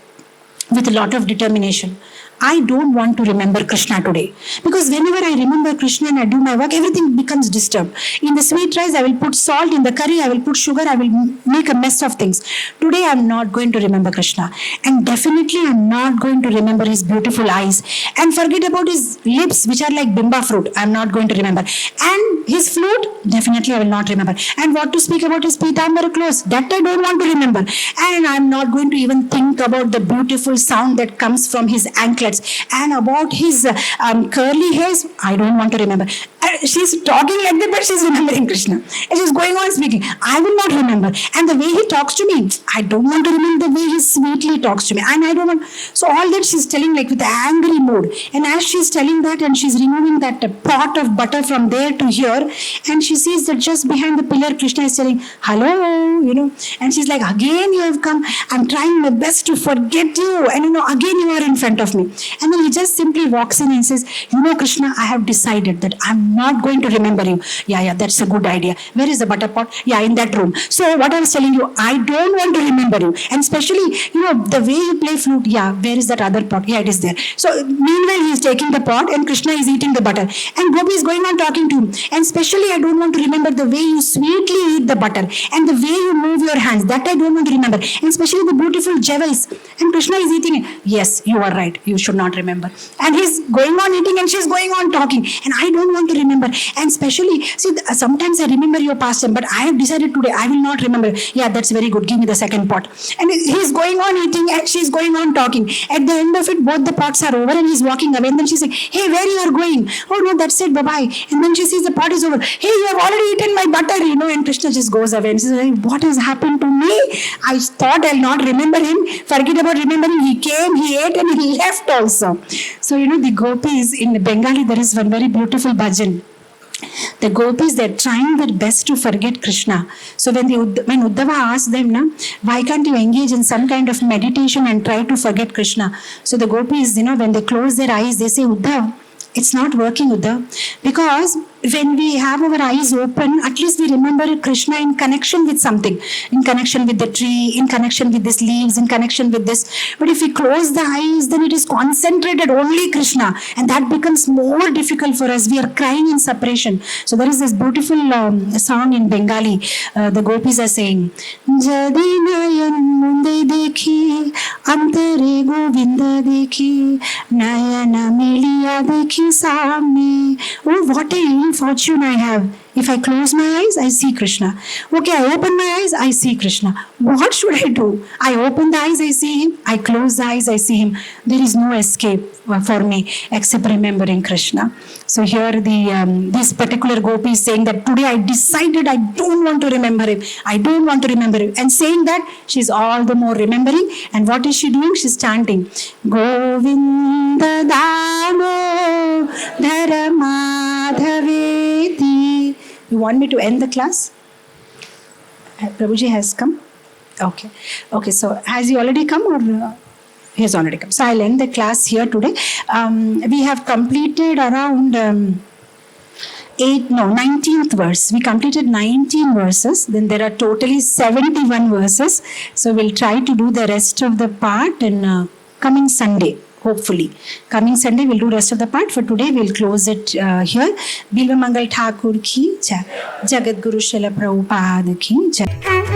with a lot of determination, I don't want to remember Krishna today. Because whenever I remember Krishna and I do my work, everything becomes disturbed. In the sweet rice, I will put salt. In the curry, I will put sugar. I will make a mess of things. Today, I am not going to remember Krishna. And definitely, I am not going to remember his beautiful eyes. And forget about his lips, which are like bimba fruit. I am not going to remember. And his flute, definitely I will not remember. And what to speak about his pitambara clothes, that I don't want to remember. And I am not going to even think about the beautiful sound that comes from his anklets. And about his curly hairs, I don't want to remember. She's talking like that, but she's remembering Krishna. And she's going on speaking. I will not remember. And the way he talks to me, I don't want to remember the way he sweetly talks to me. And I don't want. So all that she's telling like with angry mood. And as she's telling that, and she's removing that pot of butter from there to here, and she sees that just behind the pillar, Krishna is telling, hello, and she's like, again you have come. I'm trying my best to forget you. And again you are in front of me. And then he just simply walks in and says, Krishna, I have decided that I'm not going to remember you. Yeah, that's a good idea. Where is the butter pot? Yeah, in that room. So what I was telling you, I don't want to remember you. And especially, the way you play flute, yeah, where is that other pot? Yeah, it is there. So meanwhile, he is taking the pot and Krishna is eating the butter. And Gopi is going on talking to him. And especially, I don't want to remember the way you sweetly eat the butter and the way you move your hands. That I don't want to remember. And especially the beautiful jewels. And Krishna is eating it. Yes, you are right. You should not remember. And he's going on eating and she's going on talking. And I don't want to remember. And especially, sometimes I remember your pastime, but I have decided today I will not remember. Yeah, that's very good. Give me the second pot. And he's going on eating and she's going on talking. At the end of it, both the pots are over and he's walking away. And then she's like, hey, where you are going? Oh no, that's it. Bye-bye. And then she sees the pot is over. Hey, you have already eaten my butter, And Krishna just goes away and says, like, what has happened to me? I thought I'll not remember him. Forget about remembering. He came, he ate, and he left also. So, the gopis in Bengali, there is one very beautiful bhajan. The gopis, they're trying their best to forget Krishna. So when Uddhava asked them, why can't you engage in some kind of meditation and try to forget Krishna? So the gopis, when they close their eyes, they say, Uddhava, it's not working, Uddhava, because when we have our eyes open, at least we remember Krishna in connection with something, in connection with the tree, in connection with these leaves, in connection with this. But if we close the eyes, then it is concentrated only Krishna, and that becomes more difficult for us. We are crying in separation. So there is this beautiful song in Bengali. The gopis are saying, Jadi nayan munde dekhi, antare Govinda dekhi, nayana meliya dekhi samne. Oh, what a fortune I have. If I close my eyes, I see Krishna. Okay, I open my eyes, I see Krishna. What should I do? I open the eyes, I see him. I close the eyes, I see him. There is no escape for me except remembering Krishna. So here this particular gopi is saying that today I decided I don't want to remember him. I don't want to remember him. And saying that, she's all the more remembering. And what is she doing? She's chanting, Govinda Dāmodara Mādhaveti. You want me to end the class? Prabhuji has come? Okay. So has he already come or he has already come? So I'll end the class here today. We have completed around 19th verse. We completed 19 verses. Then there are totally 71 verses. So we'll try to do the rest of the part in coming Sunday. Hopefully. Coming Sunday we'll do rest of the part. For today we'll close it here. Bilvamaṅgala Ṭhākura ki jai. Jagadguru Srila Prabhupada ki jai.